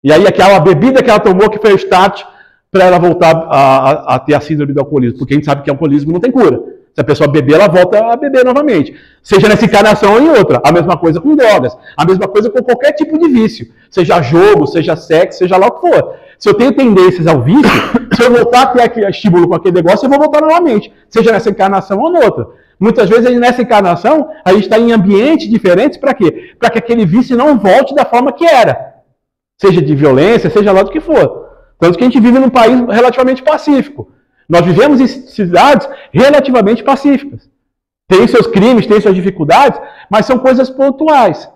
S2: E aí aquela bebida que ela tomou que foi o start para ela voltar a ter a síndrome do alcoolismo. Porque a gente sabe que o alcoolismo não tem cura. Se a pessoa beber, ela volta a beber novamente. Seja nessa encarnação ou em outra. A mesma coisa com drogas. A mesma coisa com qualquer tipo de vício. Seja jogo, seja sexo, seja lá o que for. Se eu tenho tendências ao vício, se eu voltar a ter aquele estímulo com aquele negócio, eu vou voltar novamente. Seja nessa encarnação ou noutra. Muitas vezes, nessa encarnação, a gente está em ambientes diferentes para quê? Para que aquele vício não volte da forma que era. Seja de violência, seja lá do que for. Tanto que a gente vive num país relativamente pacífico. Nós vivemos em cidades relativamente pacíficas. Tem seus crimes, tem suas dificuldades, mas são coisas pontuais.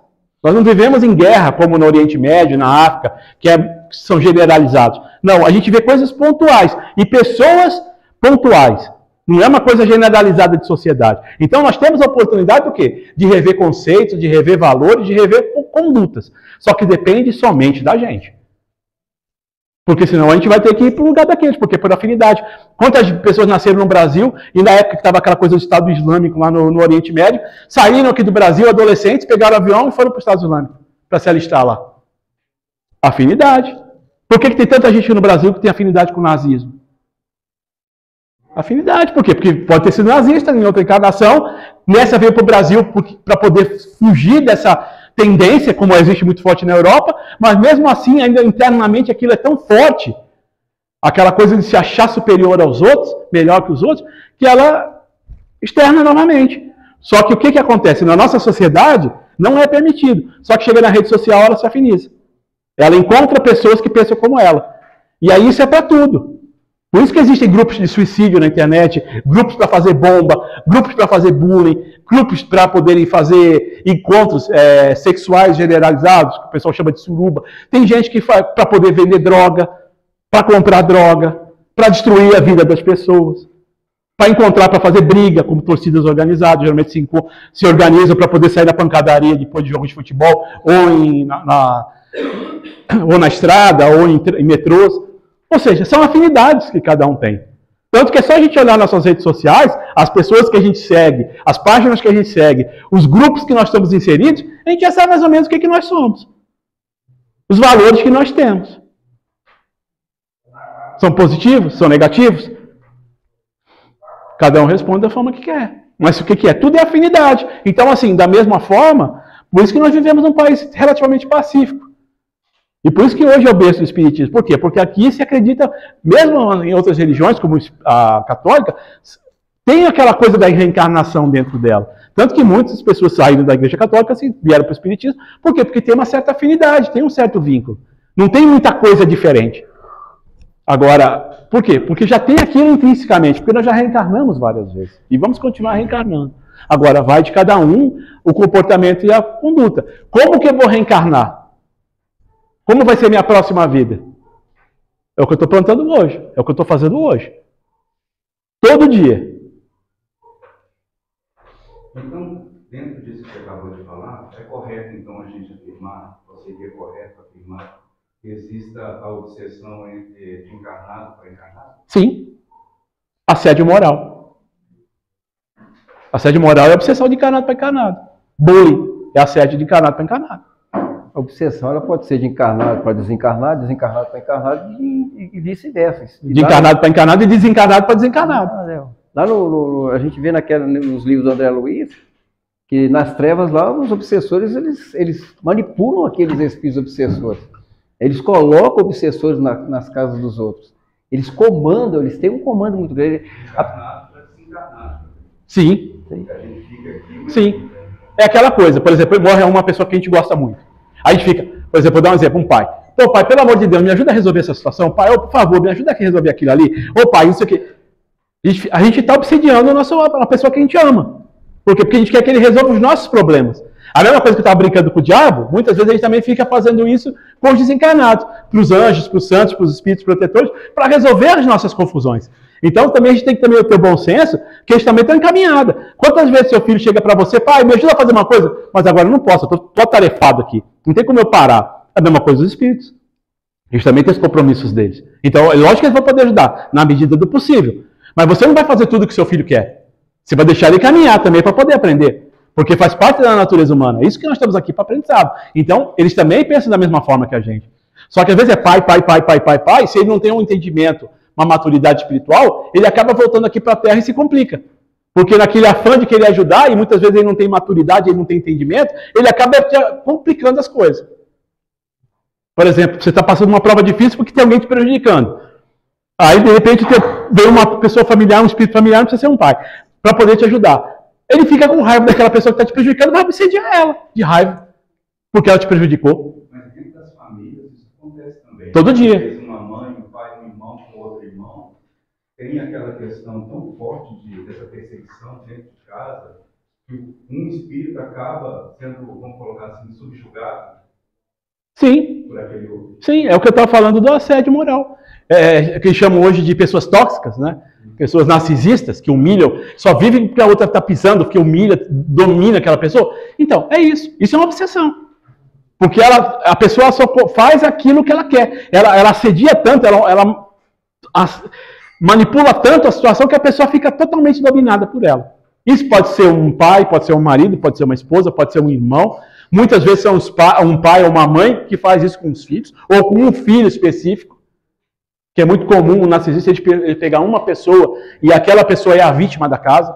S2: Nós não vivemos em guerra, como no Oriente Médio, na África, que são generalizados. Não, a gente vê coisas pontuais e pessoas pontuais. Não é uma coisa generalizada de sociedade. Então nós temos a oportunidade do quê? De rever conceitos, de rever valores, de rever condutas. Só que depende somente da gente. Porque senão a gente vai ter que ir para o lugar daqueles, porque por afinidade. Quantas pessoas nasceram no Brasil, e na época que estava aquela coisa do Estado Islâmico lá no Oriente Médio, saíram aqui do Brasil, adolescentes, pegaram o avião e foram para o Estado Islâmico, para se alistar lá. Afinidade. Por que tem tanta gente no Brasil que tem afinidade com o nazismo? Afinidade. Por quê? Porque pode ter sido nazista em outra encarnação, nessa veio para o Brasil para poder fugir dessa tendência, como existe muito forte na Europa, mas mesmo assim, ainda internamente, aquilo é tão forte, aquela coisa de se achar superior aos outros, melhor que os outros, que ela externa novamente. Só que o que acontece? Na nossa sociedade, não é permitido. Só que chega na rede social, ela se afiniza. Ela encontra pessoas que pensam como ela. E aí isso é para tudo. Por isso que existem grupos de suicídio na internet, grupos para fazer bomba, grupos para fazer bullying, grupos para poderem fazer encontros sexuais generalizados, que o pessoal chama de suruba. Tem gente que faz para poder vender droga, para comprar droga, para destruir a vida das pessoas, para encontrar, para fazer briga, como torcidas organizadas, geralmente se organizam para poder sair da pancadaria depois de jogos de futebol, ou na estrada, ou em metrôs. Ou seja, são afinidades que cada um tem. Tanto que é só a gente olhar nossas redes sociais, as pessoas que a gente segue, as páginas que a gente segue, os grupos que nós estamos inseridos, a gente já sabe mais ou menos o que nós somos. Os valores que nós temos. São positivos? São negativos? Cada um responde da forma que quer. Mas o que é? Tudo é afinidade. Então, assim, da mesma forma, por isso que nós vivemos num país relativamente pacífico. E por isso que hoje é o berço do Espiritismo. Por quê? Porque aqui se acredita, mesmo em outras religiões, como a católica, tem aquela coisa da reencarnação dentro dela. Tanto que muitas pessoas saíram da Igreja Católica e vieram para o Espiritismo. Por quê? Porque tem uma certa afinidade, tem um certo vínculo. Não tem muita coisa diferente. Agora, por quê? Porque já tem aquilo intrinsecamente, porque nós já reencarnamos várias vezes. E vamos continuar reencarnando. Agora, vai de cada um o comportamento e a conduta. Como que eu vou reencarnar? Como vai ser minha próxima vida? É o que eu estou plantando hoje. É o que eu estou fazendo hoje. Todo dia.
S8: Então, dentro disso que você acabou de falar, é correto então a gente afirmar, ou seria correto afirmar, que exista a obsessão de encarnado para encarnado?
S2: Sim. Assédio moral. Assédio moral é a obsessão de encarnado para encarnado. Bullying é assédio de encarnado para encarnado.
S5: A obsessão ela pode ser de encarnado para desencarnado, desencarnado para encarnado e vice-versa.
S2: De encarnado para encarnado e desencarnado para desencarnado.
S5: Lá a gente vê nos livros do André Luiz, que nas trevas lá, os obsessores, eles manipulam aqueles espíritos obsessores. Eles colocam obsessores nas casas dos outros. Eles comandam, eles têm um comando muito grande.
S8: Encarnado para desencarnado.
S2: Sim.
S8: A gente fica aqui, mas...
S2: Sim. É aquela coisa, por exemplo, morre uma pessoa que a gente gosta muito. Aí a gente fica, por exemplo, vou dar um exemplo, um pai. Pô, pai, pelo amor de Deus, me ajuda a resolver essa situação. Pai, por favor, me ajuda a resolver aquilo ali. Ô, pai, isso aqui. A gente está obsidiando a pessoa que a gente ama. Por quê? Porque a gente quer que ele resolva os nossos problemas. A mesma coisa que eu estava brincando com o diabo, muitas vezes a gente também fica fazendo isso com os desencarnados, para os anjos, para os santos, para os espíritos protetores, para resolver as nossas confusões. Então também a gente tem que também ter o bom senso, que eles também estão encaminhados. Quantas vezes seu filho chega para você, pai, me ajuda a fazer uma coisa, mas agora eu não posso, eu estou atarefado aqui, não tem como eu parar. É a mesma coisa dos espíritos. Eles também têm os compromissos deles. Então é lógico que eles vão poder ajudar, na medida do possível. Mas você não vai fazer tudo o que seu filho quer. Você vai deixar ele caminhar também para poder aprender. Porque faz parte da natureza humana. É isso que nós estamos aqui para aprendizado. Então, eles também pensam da mesma forma que a gente. Só que às vezes é pai. Se ele não tem um entendimento, uma maturidade espiritual, ele acaba voltando aqui para a Terra e se complica. Porque naquele afã de querer ajudar, e muitas vezes ele não tem maturidade, ele não tem entendimento, ele acaba complicando as coisas. Por exemplo, você está passando uma prova difícil porque tem alguém te prejudicando. Aí, de repente, vem uma pessoa familiar, um espírito familiar, não precisa ser um pai, para poder te ajudar. Ele fica com raiva daquela pessoa que está te prejudicando, vai obsediar ela, de raiva, porque ela te prejudicou.
S8: Mas dentro das famílias isso acontece também.
S2: Todo dia.
S8: Às vezes uma mãe, um pai, um irmão com outro irmão, tem aquela questão tão forte dessa perseguição dentro de casa, que um espírito acaba sendo, vamos colocar assim, subjugado.
S2: Sim.
S8: Por aquele outro.
S2: Sim, é o que eu estava falando do assédio moral. Que chamam hoje de pessoas tóxicas, né? Pessoas narcisistas, que humilham, só vivem porque a outra está pisando, porque humilha, domina aquela pessoa. Então, é isso. Isso é uma obsessão. Porque a pessoa só faz aquilo que ela quer. Ela assedia tanto, ela manipula tanto a situação que a pessoa fica totalmente dominada por ela. Isso pode ser um pai, pode ser um marido, pode ser uma esposa, pode ser um irmão. Muitas vezes são um pai ou uma mãe que faz isso com os filhos, ou com um filho específico. Que é muito comum o narcisista ele pegar uma pessoa e aquela pessoa é a vítima da casa.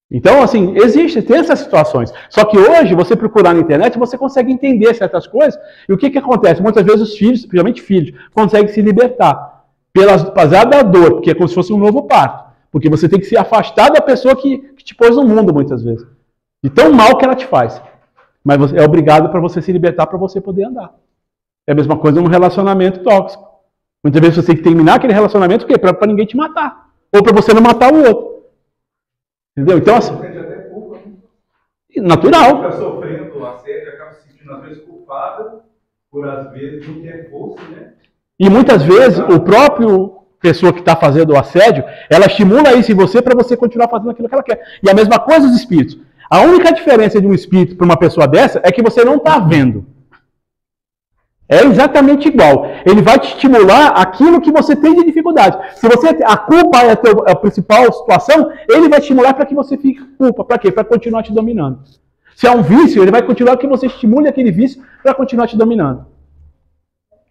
S2: Então, assim, tem essas situações. Só que hoje, você procurar na internet, você consegue entender certas coisas. E o que acontece? Muitas vezes os filhos, principalmente filhos, conseguem se libertar. Apesar da dor, porque é como se fosse um novo parto. Porque você tem que se afastar da pessoa que te pôs no mundo, muitas vezes. De tão mal que ela te faz. Mas você é obrigado para você se libertar para você poder andar. É a mesma coisa num relacionamento tóxico. Muitas vezes você tem que terminar aquele relacionamento para ninguém te matar. Ou para você não matar o outro. Entendeu? Então, assim... Natural.
S8: Está sofrendo assédio, acaba se sentindo às vezes culpada por às vezes não ter força, né?
S2: E muitas vezes o próprio pessoa que está fazendo o assédio, ela estimula isso em você para você continuar fazendo aquilo que ela quer. E a mesma coisa os espíritos. A única diferença de um espírito para uma pessoa dessa é que você não está vendo. É exatamente igual. Ele vai te estimular aquilo que você tem de dificuldade. Se a culpa é a principal situação, ele vai te estimular para que você fique com culpa. Para quê? Para continuar te dominando. Se é um vício, ele vai continuar que você estimule aquele vício para continuar te dominando.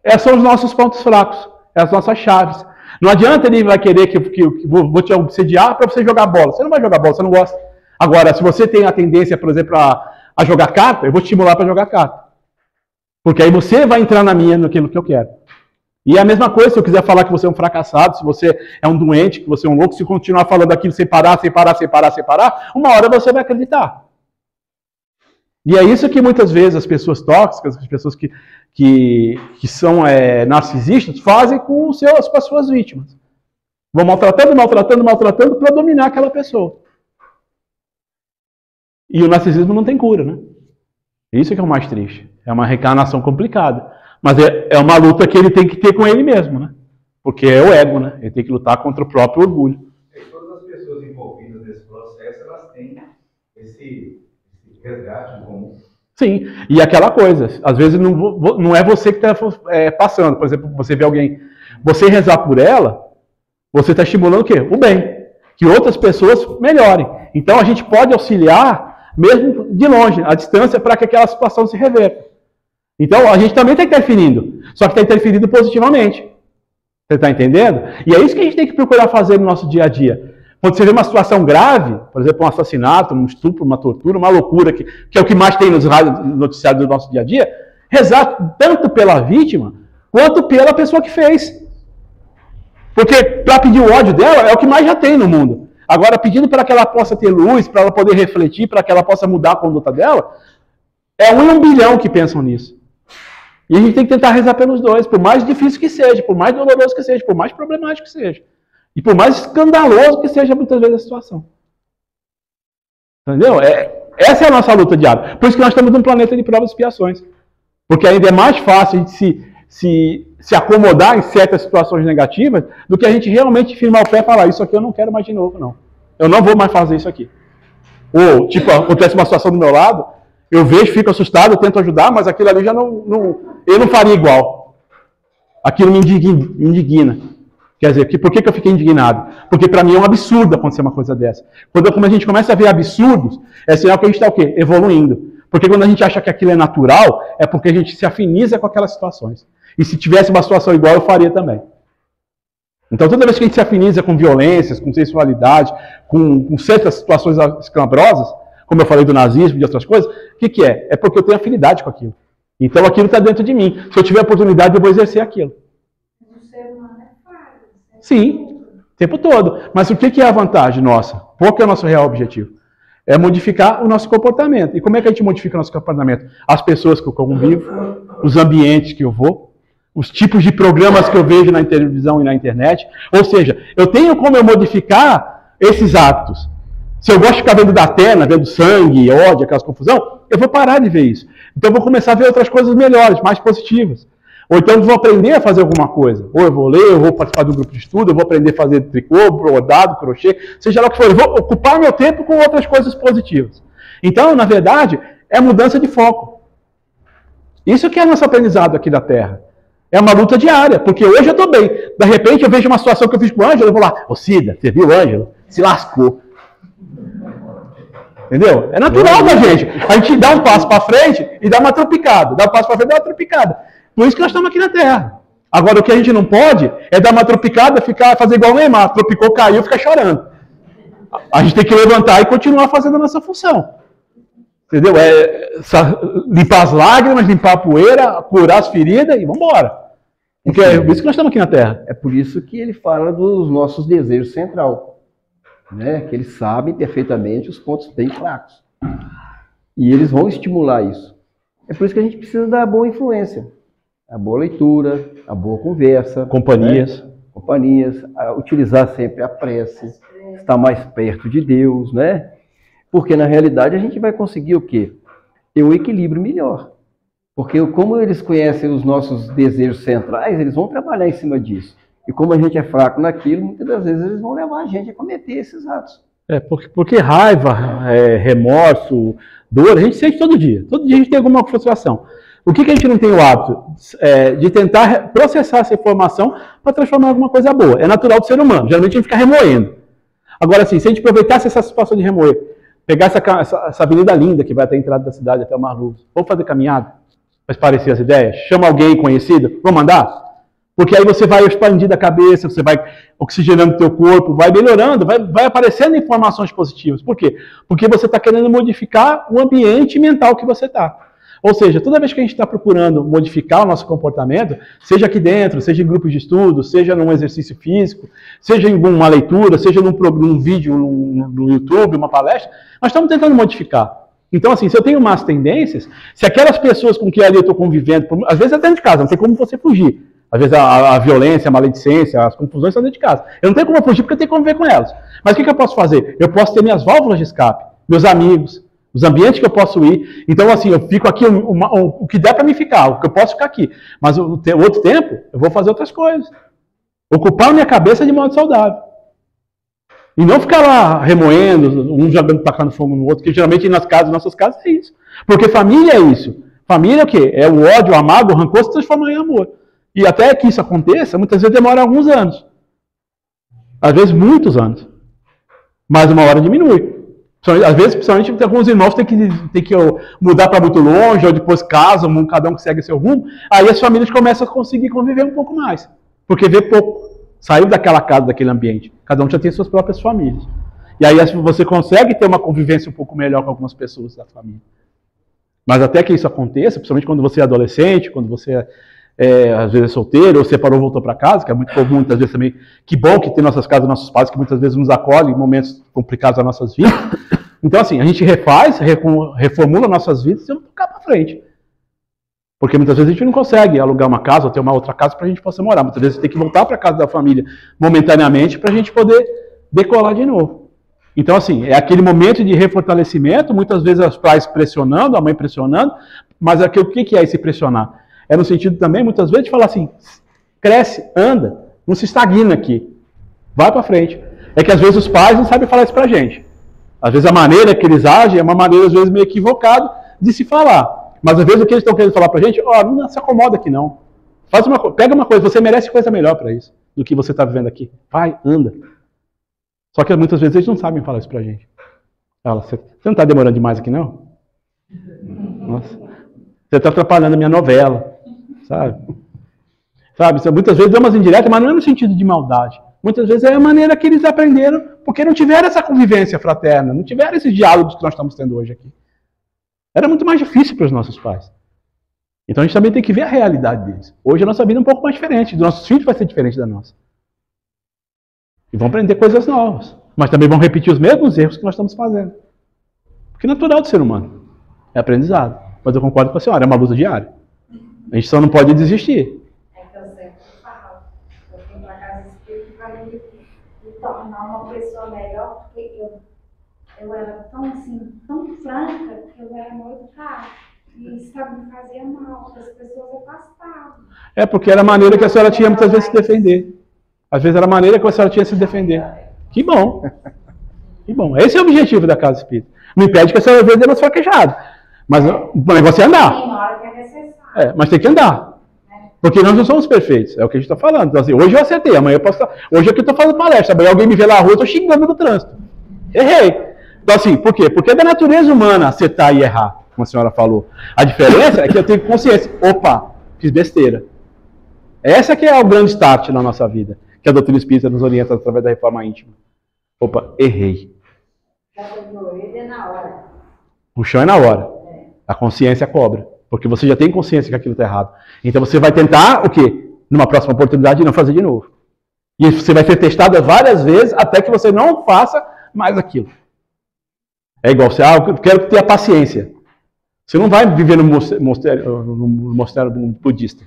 S2: Esses são os nossos pontos fracos. As nossas chaves. Não adianta ele vai querer que vou te obsediar para você jogar bola. Você não vai jogar bola, você não gosta. Agora, se você tem a tendência, por exemplo, a jogar carta, eu vou te estimular para jogar carta. Porque aí você vai entrar na minha, naquilo que eu quero. E é a mesma coisa, se eu quiser falar que você é um fracassado, se você é um doente, que você é um louco, se continuar falando aquilo sem parar, uma hora você vai acreditar. E é isso que muitas vezes as pessoas tóxicas, as pessoas que são narcisistas, fazem com as suas vítimas. Vão maltratando para dominar aquela pessoa. E o narcisismo não tem cura, né? Isso que é o mais triste. É uma reencarnação complicada. Mas é uma luta que ele tem que ter com ele mesmo, né? Porque é o ego, né? Ele tem que lutar contra o próprio orgulho.
S8: E todas as pessoas envolvidas nesse processo, elas têm esse resgate em comum.
S2: Sim, e aquela coisa, às vezes não é você que está passando. Por exemplo, você vê alguém, você rezar por ela, você está estimulando o quê? O bem. Que outras pessoas melhorem. Então a gente pode auxiliar, mesmo de longe, à distância, para que aquela situação se reverta. Então a gente também está interferindo, só que está interferindo positivamente. Você está entendendo? E é isso que a gente tem que procurar fazer no nosso dia a dia. Quando você vê uma situação grave, por exemplo, um assassinato, um estupro, uma tortura, uma loucura, que é o que mais tem nos noticiários do nosso dia a dia, rezar tanto pela vítima, quanto pela pessoa que fez. Porque para pedir o ódio dela é o que mais já tem no mundo. Agora, pedindo para que ela possa ter luz, para ela poder refletir, para que ela possa mudar a conduta dela, é 1 em 1 bilhão que pensam nisso. E a gente tem que tentar rezar pelos dois, por mais difícil que seja, por mais doloroso que seja, por mais problemático que seja. E por mais escandaloso que seja muitas vezes a situação. Entendeu? Essa é a nossa luta diária. Por isso que nós estamos num planeta de provas e expiações. Porque ainda é mais fácil a gente se acomodar em certas situações negativas do que a gente realmente firmar o pé e falar, isso aqui eu não quero mais de novo, não. Eu não vou mais fazer isso aqui. Ou, tipo, acontece uma situação do meu lado, eu vejo, fico assustado, eu tento ajudar, mas aquilo ali já eu não faria igual. Aquilo me indigna. Quer dizer, por que eu fiquei indignado? Porque para mim é um absurdo acontecer uma coisa dessa. Quando a gente começa a ver absurdos, é sinal que a gente está o quê? Evoluindo. Porque quando a gente acha que aquilo é natural, é porque a gente se afiniza com aquelas situações. E se tivesse uma situação igual, eu faria também. Então, toda vez que a gente se afiniza com violências, com sensualidade, com certas situações esclabrosas, como eu falei do nazismo e de outras coisas, o que é? É porque eu tenho afinidade com aquilo. Então, aquilo está dentro de mim. Se eu tiver oportunidade, eu vou exercer aquilo.
S6: O ser humano é falho.
S2: Sim, o tempo todo. Mas o que é a vantagem nossa? Qual que é o nosso real objetivo? É modificar o nosso comportamento. E como é que a gente modifica o nosso comportamento? As pessoas que eu convivo, os ambientes que eu vou, os tipos de programas que eu vejo na televisão e na internet. Ou seja, eu tenho como eu modificar esses hábitos. Se eu gosto de ficar vendo Datena, vendo sangue, ódio, aquelas confusão, eu vou parar de ver isso. Então eu vou começar a ver outras coisas melhores, mais positivas. Ou então eu vou aprender a fazer alguma coisa. Ou eu vou ler, eu vou participar de um grupo de estudo, eu vou aprender a fazer tricô, brodado, crochê, seja lá o que for. Eu vou ocupar meu tempo com outras coisas positivas. Então, na verdade, é mudança de foco. Isso que é nosso aprendizado aqui da Terra. É uma luta diária, porque hoje eu estou bem. De repente eu vejo uma situação que eu fiz com o Ângelo, eu vou lá, ô Cida, você viu o Ângelo? Se lascou. Entendeu? É natural da gente. A gente dá um passo para frente e dá uma tropicada. Dá um passo para frente e dá uma tropicada. Por isso que nós estamos aqui na Terra. Agora, o que a gente não pode é dar uma tropicada, fazer igual o Neymar. Tropicou, caiu, fica chorando. A gente tem que levantar e continuar fazendo a nossa função. Entendeu? Limpar as lágrimas, limpar a poeira, curar as feridas e vamos embora. Porque é por isso que nós estamos aqui na Terra.
S5: É por isso que ele fala dos nossos desejos central. Né? Que eles sabem perfeitamente os pontos bem fracos. E eles vão estimular isso. É por isso que a gente precisa da boa influência. A boa leitura, a boa conversa.
S2: Companhias.
S5: Né? Companhias. Utilizar sempre a prece. Estar mais perto de Deus, né? Porque, na realidade, a gente vai conseguir o quê? Ter um equilíbrio melhor. Porque como eles conhecem os nossos desejos centrais, eles vão trabalhar em cima disso. E como a gente é fraco naquilo, muitas das vezes eles vão levar a gente a cometer esses atos.
S2: Porque raiva, remorso, dor, a gente sente todo dia. Todo dia a gente tem alguma frustração. O que a gente não tem o hábito? De tentar processar essa informação para transformar em alguma coisa boa. É natural do ser humano. Geralmente a gente fica remoendo. Agora, assim, se a gente aproveitasse essa situação de remoer, pegar essa avenida linda que vai até a entrada da cidade, até o Mar Luz, vamos fazer caminhada? Vai parecer as ideias? Chama alguém conhecido? Vamos andar? Porque aí você vai expandindo a cabeça, você vai oxigenando o teu corpo, vai melhorando, vai aparecendo informações positivas. Por quê? Porque você está querendo modificar o ambiente mental que você está. Ou seja, toda vez que a gente está procurando modificar o nosso comportamento, seja aqui dentro, seja em grupos de estudo, seja num exercício físico, seja em uma leitura, seja num vídeo no YouTube, uma palestra, nós estamos tentando modificar. Então, assim, se eu tenho más tendências, se aquelas pessoas com quem ali eu estou convivendo, às vezes até dentro de casa, não tem como você fugir. Às vezes a violência, a maledicência, as confusões estão dentro de casa. Eu não tenho como fugir porque eu tenho que conviver com elas. Mas o que eu posso fazer? Eu posso ter minhas válvulas de escape, meus amigos, os ambientes que eu posso ir. Então, assim, eu fico aqui o que der para mim ficar, o que eu posso ficar aqui. Mas o outro tempo, eu vou fazer outras coisas. Ocupar a minha cabeça de modo saudável. E não ficar lá remoendo, um jogando, tacando fogo no outro, que geralmente nas nossas casas é isso. Porque família é isso. Família é o quê? É o ódio, o amargo, o rancor se transforma em amor. E até que isso aconteça, muitas vezes demora alguns anos. Às vezes muitos anos. Mas uma hora diminui. Às vezes, principalmente, alguns irmãos têm que mudar para muito longe, ou depois casam, cada um que segue seu rumo. Aí as famílias começam a conseguir conviver um pouco mais. Porque vê pouco. Saiu daquela casa, daquele ambiente. Cada um já tem suas próprias famílias. E aí você consegue ter uma convivência um pouco melhor com algumas pessoas da família. Mas até que isso aconteça, principalmente quando você é adolescente, quando você às vezes é solteiro, ou separou, voltou para casa, que é muito comum, muitas vezes também. Que bom que tem nossas casas, nossos pais, que muitas vezes nos acolhem em momentos complicados das nossas vidas. Então, assim, a gente refaz, reformula nossas vidas e vamos tocar para frente. Porque muitas vezes a gente não consegue alugar uma casa ou ter uma outra casa para a gente possa morar. Muitas vezes tem que voltar para a casa da família momentaneamente para a gente poder decolar de novo. Então, assim, é aquele momento de refortalecimento, muitas vezes os pais pressionando, a mãe pressionando, mas o que é esse pressionar? É no sentido também, muitas vezes, de falar assim, cresce, anda, não se estagna aqui, vai para frente. É que às vezes os pais não sabem falar isso pra gente. Às vezes a maneira que eles agem é uma maneira, às vezes, meio equivocada de se falar. Mas às vezes o que eles estão querendo falar pra gente, não se acomoda aqui não. Pega uma coisa, você merece coisa melhor para isso, do que você está vivendo aqui. Vai, anda. Só que muitas vezes eles não sabem falar isso pra gente. Fala, você não está demorando demais aqui não? Nossa, você está atrapalhando a minha novela, sabe? Muitas vezes dá umas indiretas, mas não é no sentido de maldade. Muitas vezes é a maneira que eles aprenderam, porque não tiveram essa convivência fraterna, não tiveram esses diálogos que nós estamos tendo hoje aqui. Era muito mais difícil para os nossos pais. Então a gente também tem que ver a realidade deles. Hoje a nossa vida é um pouco mais diferente, dos nossos filhos vai ser diferente da nossa. E vão aprender coisas novas. Mas também vão repetir os mesmos erros que nós estamos fazendo. Porque é natural do ser humano. É aprendizado. Mas eu concordo com a senhora, é uma luta diária. A gente só não pode desistir.
S9: É que eu sempre falo. Eu vim para casa espírita para me tornar uma pessoa melhor, porque eu era tão assim, tão franca, que eu era mal educada. E isso me fazia mal, as pessoas afastavam.
S2: É porque era a maneira que a senhora tinha muitas vezes de se defender. Às vezes era a maneira que a senhora tinha de se defender. Que bom. Que bom. Esse é o objetivo da casa espírita. Não impede que a senhora veja demos fraquejado. Mas o negócio é andar.
S9: Tem hora que é necessário.
S2: Mas tem que andar. Porque nós não somos perfeitos. É o que a gente está falando. Então, assim, hoje eu acertei, amanhã eu posso estar. Hoje aqui eu estou fazendo palestra. Amanhã alguém me vê lá na rua, eu estou xingando no trânsito. Errei. Então, assim, por quê? Porque é da natureza humana acertar e errar, como a senhora falou. A diferença é que eu tenho consciência. Opa, fiz besteira. Essa que é o grande start na nossa vida. Que a doutrina espírita nos orienta através da reforma íntima. Opa, errei. O chão é na hora. A consciência cobra. Porque você já tem consciência que aquilo está errado. Então você vai tentar o quê? Numa próxima oportunidade não fazer de novo. E você vai ser testado várias vezes até que você não faça mais aquilo. É igual você, eu quero ter a paciência. Você não vai viver no mosteiro budista.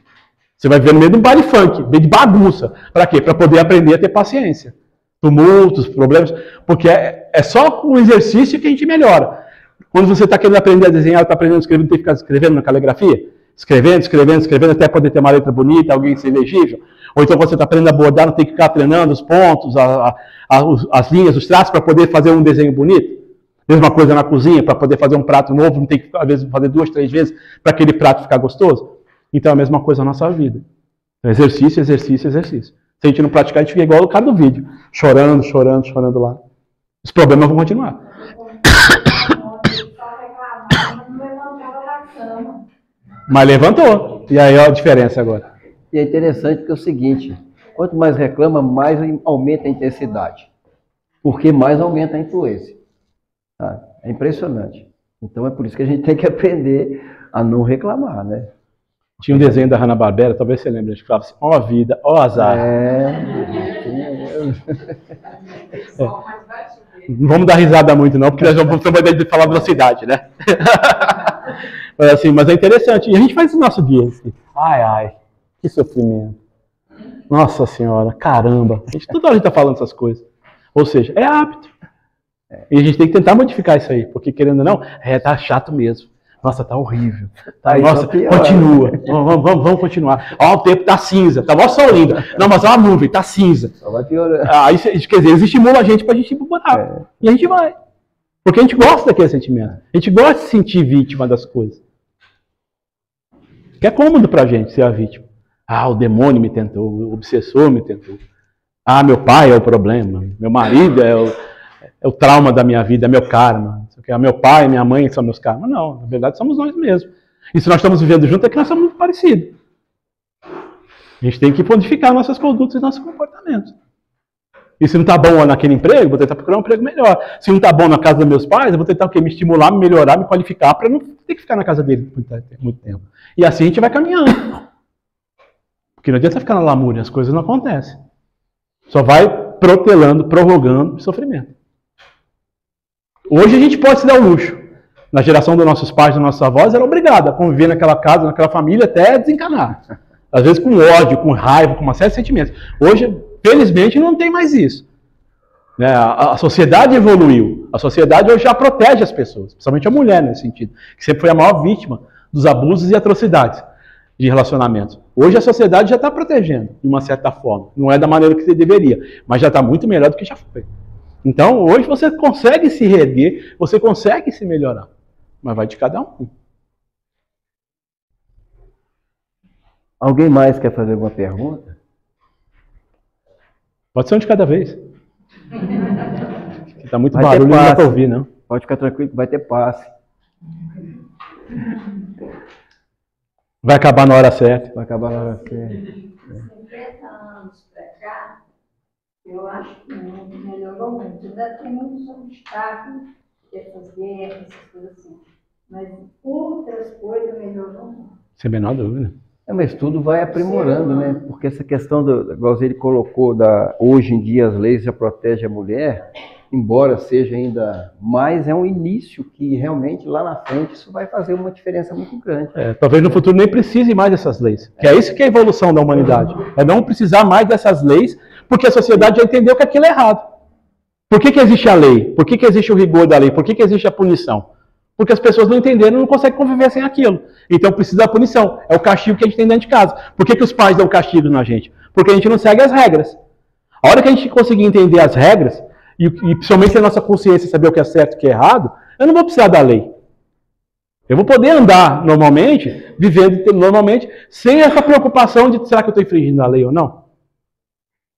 S2: Você vai viver no meio de um baile funk, no meio de bagunça. Para quê? Para poder aprender a ter paciência. Tumultos, problemas. Porque é só com o exercício que a gente melhora. Quando você está querendo aprender a desenhar, está aprendendo a escrever, tem que ficar escrevendo na caligrafia? Escrevendo, até poder ter uma letra bonita, alguém ser legível. Ou então quando você está aprendendo a bordar, não tem que ficar treinando os pontos, as linhas, os traços, para poder fazer um desenho bonito. Mesma coisa na cozinha, para poder fazer um prato novo, não tem que, às vezes, fazer 2, 3 vezes para aquele prato ficar gostoso. Então é a mesma coisa na nossa vida. Exercício, exercício, exercício. Se a gente não praticar, a gente fica igual o cara do vídeo. Chorando lá. Os problemas vão continuar. Mas levantou. E aí, olha a diferença agora.
S5: E é interessante porque é o seguinte, quanto mais reclama, mais aumenta a intensidade. Porque mais aumenta a influência. Tá? É impressionante. Então é por isso que a gente tem que aprender a não reclamar, né?
S2: Tinha um desenho da Hanna-Barbera, talvez você lembre, a gente falava assim, ó a vida, ó azar. Não vamos dar risada muito não, porque nós vamos ter uma ideia de falar velocidade, né? Mas, assim, mas é interessante. E a gente faz o nosso dia. Assim. Ai, que sofrimento. Nossa Senhora, caramba. Toda hora a gente está falando essas coisas. Ou seja, é hábito. E a gente tem que tentar modificar isso aí, porque querendo ou não, tá chato mesmo. Nossa, tá horrível. Nossa, continua. Vamos continuar. Ó, o tempo tá cinza. Tá mó sol lindo. Não, mas ó a nuvem, tá cinza.
S5: Só vai piorar.
S2: Aí, quer dizer, eles estimulam a gente pra gente mudar. E a gente vai. Porque a gente gosta daquele sentimento. A gente gosta de se sentir vítima das coisas. Que é cômodo pra gente ser a vítima. O demônio me tentou, o obsessor me tentou. Meu pai é o problema. Meu marido é o trauma da minha vida, é meu karma. Meu pai e minha mãe são meus karmas. Não, na verdade somos nós mesmos. E se nós estamos vivendo juntos é que nós somos muito parecidos. A gente tem que modificar nossas condutas e nossos comportamentos. E se não está bom naquele emprego, vou tentar procurar um emprego melhor. Se não está bom na casa dos meus pais, eu vou tentar me estimular, me melhorar, me qualificar para não ter que ficar na casa dele por muito tempo. E assim a gente vai caminhando. Porque não adianta ficar na lamúria, as coisas não acontecem. Só vai protelando, prorrogando sofrimento. Hoje a gente pode se dar o luxo. Na geração dos nossos pais, dos nossos avós, era obrigado a conviver naquela casa, naquela família, até desencanar. Às vezes com ódio, com raiva, com uma série de sentimentos. Hoje, felizmente, não tem mais isso. Né? A sociedade evoluiu. A sociedade hoje já protege as pessoas, principalmente a mulher nesse sentido, que sempre foi a maior vítima dos abusos e atrocidades de relacionamentos. Hoje a sociedade já está protegendo, de uma certa forma. Não é da maneira que deveria, mas já está muito melhor do que já foi. Então, hoje você consegue se reerguer, você consegue se melhorar. Mas vai de cada um.
S5: Alguém mais quer fazer alguma pergunta?
S2: Pode ser um de cada vez. Está muito
S5: Vai
S2: barulho,
S5: ter
S2: não dá
S5: passe.
S2: para ouvir, não.
S5: Pode ficar tranquilo que vai ter passe.
S2: Vai acabar na hora certa.
S5: Vai acabar na hora certa.
S6: 50 anos para cá, eu acho que o mundo melhorou muito. Ainda tem muitos obstáculos, essas guerras, essas coisas assim. Mas outras coisas melhorou muito.
S2: Sem a menor dúvida.
S5: Mas tudo vai aprimorando, né? Porque essa questão, igual ele colocou, hoje em dia as leis já protegem a mulher, embora seja ainda mais, é um início que realmente lá na frente isso vai fazer uma diferença muito grande.
S2: Talvez no futuro nem precise mais dessas leis. Que é isso que é a evolução da humanidade. É não precisar mais dessas leis, porque a sociedade já entendeu que aquilo é errado. Por que existe a lei? Por que existe o rigor da lei? Por que existe a punição? Porque as pessoas não entenderam e não conseguem conviver sem aquilo. Então precisa da punição. É o castigo que a gente tem dentro de casa. Por que os pais dão castigo na gente? Porque a gente não segue as regras. A hora que a gente conseguir entender as regras, e principalmente a nossa consciência saber o que é certo e o que é errado, eu não vou precisar da lei. Eu vou poder andar normalmente, vivendo normalmente, sem essa preocupação de será que eu estou infringindo a lei ou não?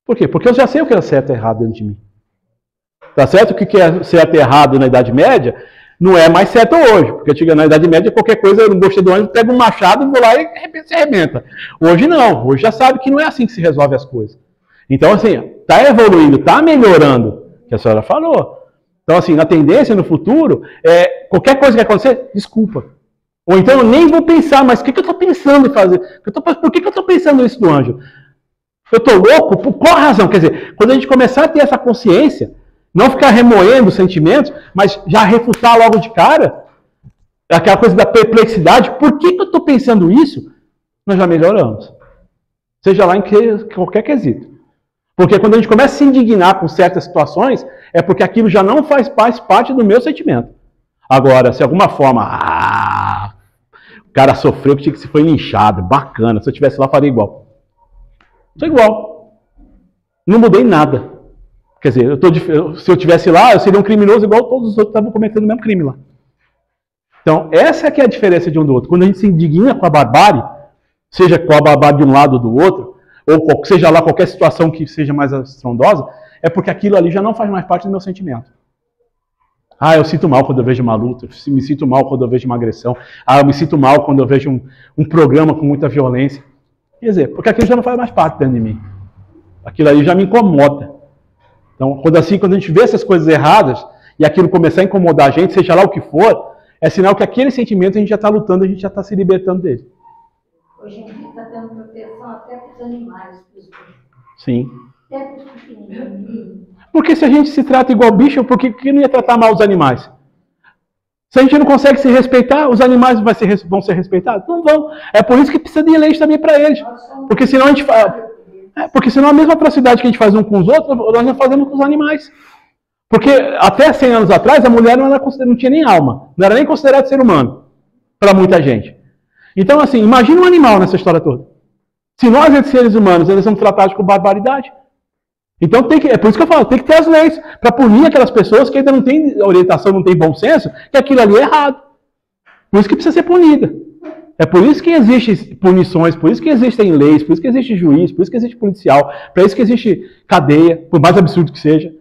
S2: Por quê? Porque eu já sei o que é certo e errado dentro de mim. Tá certo? O que é certo e errado na Idade Média não é mais certo hoje. Porque na Idade Média, qualquer coisa, eu não gostei do ônibus, pego um machado e vou lá e se arrebenta. Hoje não. Hoje já sabe que não é assim que se resolve as coisas. Então, assim, está evoluindo, está melhorando, que a senhora falou. Então, assim, na tendência, no futuro, qualquer coisa que acontecer, desculpa. Ou então eu nem vou pensar, mas o que eu estou pensando em fazer? Por que eu estou pensando isso do anjo? Eu estou louco? Por qual razão? Quer dizer, quando a gente começar a ter essa consciência, não ficar remoendo os sentimentos, mas já refutar logo de cara, aquela coisa da perplexidade, por que eu estou pensando isso? Nós já melhoramos. Seja lá em qualquer quesito. Porque quando a gente começa a se indignar com certas situações, é porque aquilo já não faz parte do meu sentimento. Agora, se de alguma forma, o cara sofreu que se foi linchado, bacana, se eu estivesse lá, faria igual. Sou igual. Não mudei nada. Quer dizer, se eu estivesse lá, eu seria um criminoso igual todos os outros que estavam cometendo o mesmo crime lá. Então, essa é que é a diferença de um do outro. Quando a gente se indigna com a barbárie, seja com a barbárie de um lado ou do outro, ou seja lá qualquer situação que seja mais estrondosa, é porque aquilo ali já não faz mais parte do meu sentimento. Eu sinto mal quando eu vejo uma luta, eu me sinto mal quando eu vejo uma agressão, eu me sinto mal quando eu vejo um programa com muita violência. Quer dizer, porque aquilo já não faz mais parte dentro de mim. Aquilo ali já me incomoda. Então, quando a gente vê essas coisas erradas, e aquilo começar a incomodar a gente, seja lá o que for, é sinal que aquele sentimento a gente já está lutando, a gente já está se libertando dele.
S6: Hoje em dia está tendo proteção até para os animais, para os bichos.
S2: Sim.
S6: Até para os pequenininhos.
S2: Porque se a gente se trata igual bicho, por que não ia tratar mal os animais? Se a gente não consegue se respeitar, os animais vão ser respeitados? Não vão. É por isso que precisa de leis também para eles. Porque senão a gente fala... porque senão a mesma atrocidade que a gente faz um com os outros, nós não fazemos com os animais. Porque até 100 anos atrás, a mulher não tinha nem alma. Não era nem considerada ser humano. Para muita gente. Então, assim, imagina um animal nessa história toda. Se nós, seres humanos, ainda somos tratados com barbaridade. Então, é por isso que eu falo, tem que ter as leis para punir aquelas pessoas que ainda não têm orientação, não têm bom senso, que aquilo ali é errado. Por isso que precisa ser punida. É por isso que existem punições, por isso que existem leis, por isso que existe juiz, por isso que existe policial, por isso que existe cadeia, por mais absurdo que seja.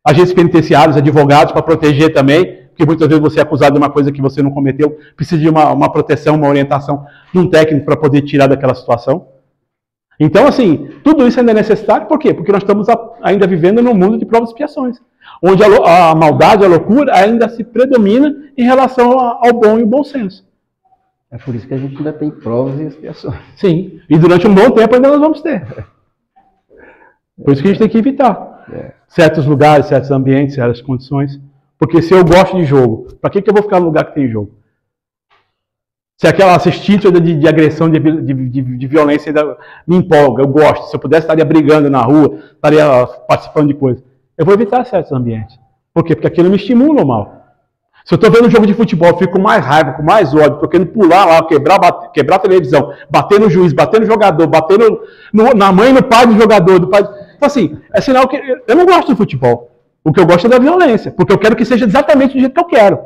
S2: Agentes penitenciários, advogados para proteger também, porque muitas vezes você é acusado de uma coisa que você não cometeu, precisa de uma proteção, uma orientação de um técnico para poder tirar daquela situação. Então, assim, tudo isso ainda é necessário, por quê? Porque nós estamos ainda vivendo num mundo de provas e expiações, onde a maldade, a loucura ainda se predomina em relação ao bom e o bom senso.
S5: É por isso que a gente ainda tem provas e expiações.
S2: Sim, e durante um bom tempo ainda nós vamos ter. Por isso que a gente tem que evitar certos lugares, certos ambientes, certas condições. Porque se eu gosto de jogo, para que eu vou ficar no lugar que tem jogo? Se aquela assistente de agressão, de violência ainda me empolga, eu gosto. Se eu pudesse, estaria brigando na rua, estaria participando de coisas. eu vou evitar certos ambientes. Por quê? Porque aquilo me estimula o mal. Se eu estou vendo um jogo de futebol, eu fico com mais raiva, com mais ódio, porque eu quero pular lá, quebrar a televisão, bater no juiz, bater no jogador, bater na mãe e no pai do jogador. Então, assim, é sinal que eu não gosto do futebol. O que eu gosto é da violência, porque eu quero que seja exatamente do jeito que eu quero.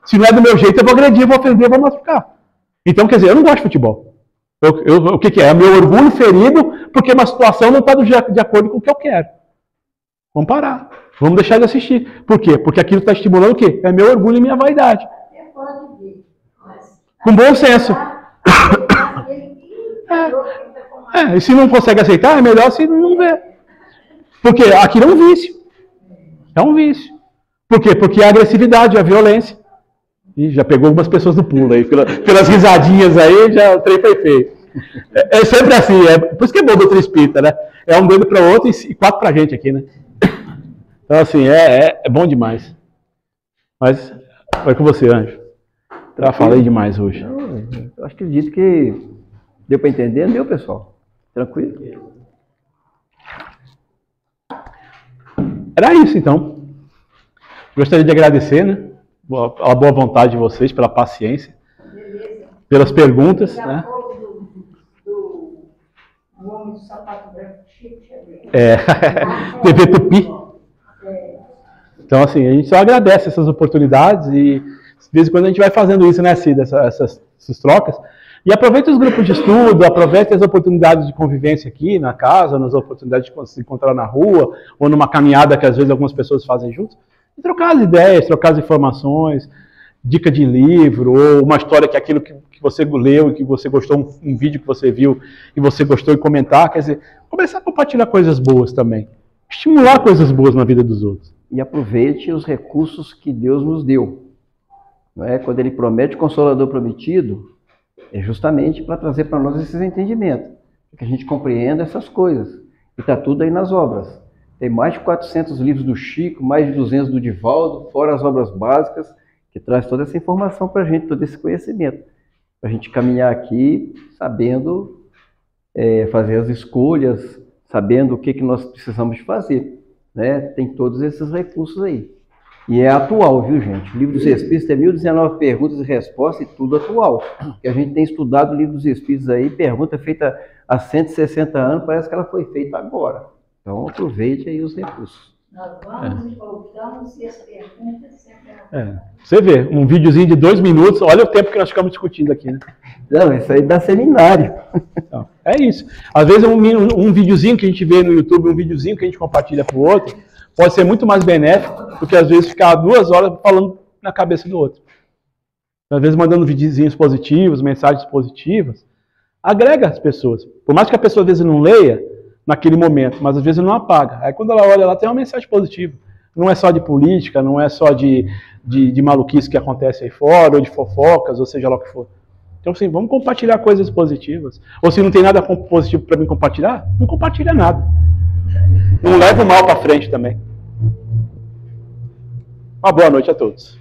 S2: Se não é do meu jeito, eu vou agredir, vou ofender, vou machucar. Então, quer dizer, eu não gosto de futebol. O que é? É meu orgulho ferido, porque uma situação não está de acordo com o que eu quero. Vamos parar. Vamos deixar de assistir. Por quê? Porque aquilo está estimulando o quê? É meu orgulho e minha vaidade. Com bom senso. E se não consegue aceitar, é melhor se não ver. Porque aquilo é um vício. É um vício. Por quê? Porque é a agressividade, a violência. E já pegou algumas pessoas no pulo aí. Pelas risadinhas aí, já o trem foi feio. É sempre assim. Por isso que é bom doutor espírita, né? É um doido para o outro e 4 para a gente aqui, né? Então, assim, é bom demais. Mas, vai com você, Anjo. Já falei demais hoje.
S5: Eu acredito que deu para entender, deu, pessoal. Tranquilo?
S2: Era isso, então. Gostaria de agradecer, né? A boa vontade de vocês, pela paciência, pelas perguntas, né?
S6: Do homem do sapato branco,
S2: TV Tupi. Então, assim, a gente só agradece essas oportunidades e, de vez em quando, a gente vai fazendo isso, né, Cida? Essas trocas. E aproveita os grupos de estudo, aproveita as oportunidades de convivência aqui na casa, nas oportunidades de se encontrar na rua, ou numa caminhada que, às vezes, algumas pessoas fazem juntos. E trocar as ideias, trocar as informações, dica de livro, ou uma história que aquilo que você leu e que você gostou, um vídeo que você viu e você gostou e comentar. Quer dizer, começar a compartilhar coisas boas também. Estimular coisas boas na vida dos outros.
S5: E aproveite os recursos que Deus nos deu. Não é? Quando Ele promete o Consolador prometido, é justamente para trazer para nós esses entendimentos, para que a gente compreenda essas coisas. E está tudo aí nas obras. Tem mais de 400 livros do Chico, mais de 200 do Divaldo, fora as obras básicas, que traz toda essa informação para a gente, todo esse conhecimento. Para a gente caminhar aqui sabendo fazer as escolhas, sabendo o que nós precisamos de fazer. Né? Tem todos esses recursos aí. E é atual, viu, gente? O Livro dos Espíritos tem 1019 perguntas e respostas e tudo atual. E a gente tem estudado o Livro dos Espíritos aí, pergunta feita há 160 anos, parece que ela foi feita agora. Então aproveite aí os recursos.
S6: Nós vamos e voltamos e as perguntas sempre...
S2: Você vê, um videozinho de 2 minutos, olha o tempo que nós ficamos discutindo aqui, né?
S5: Não, isso aí dá seminário.
S2: Então, é isso. Às vezes um videozinho que a gente vê no YouTube, um videozinho que a gente compartilha para o outro, pode ser muito mais benéfico do que às vezes ficar 2 horas falando na cabeça do outro. Às vezes mandando videozinhos positivos, mensagens positivas, agrega as pessoas. Por mais que a pessoa às vezes não leia naquele momento, mas às vezes não apaga. Aí quando ela olha lá, tem uma mensagem positiva. Não é só de política, não é só de maluquice que acontece aí fora, ou de fofocas, ou seja lá o que for. Então, assim, vamos compartilhar coisas positivas. Ou se não tem nada positivo para mim compartilhar, não compartilha nada. Não leva o mal para frente também. Uma boa noite a todos.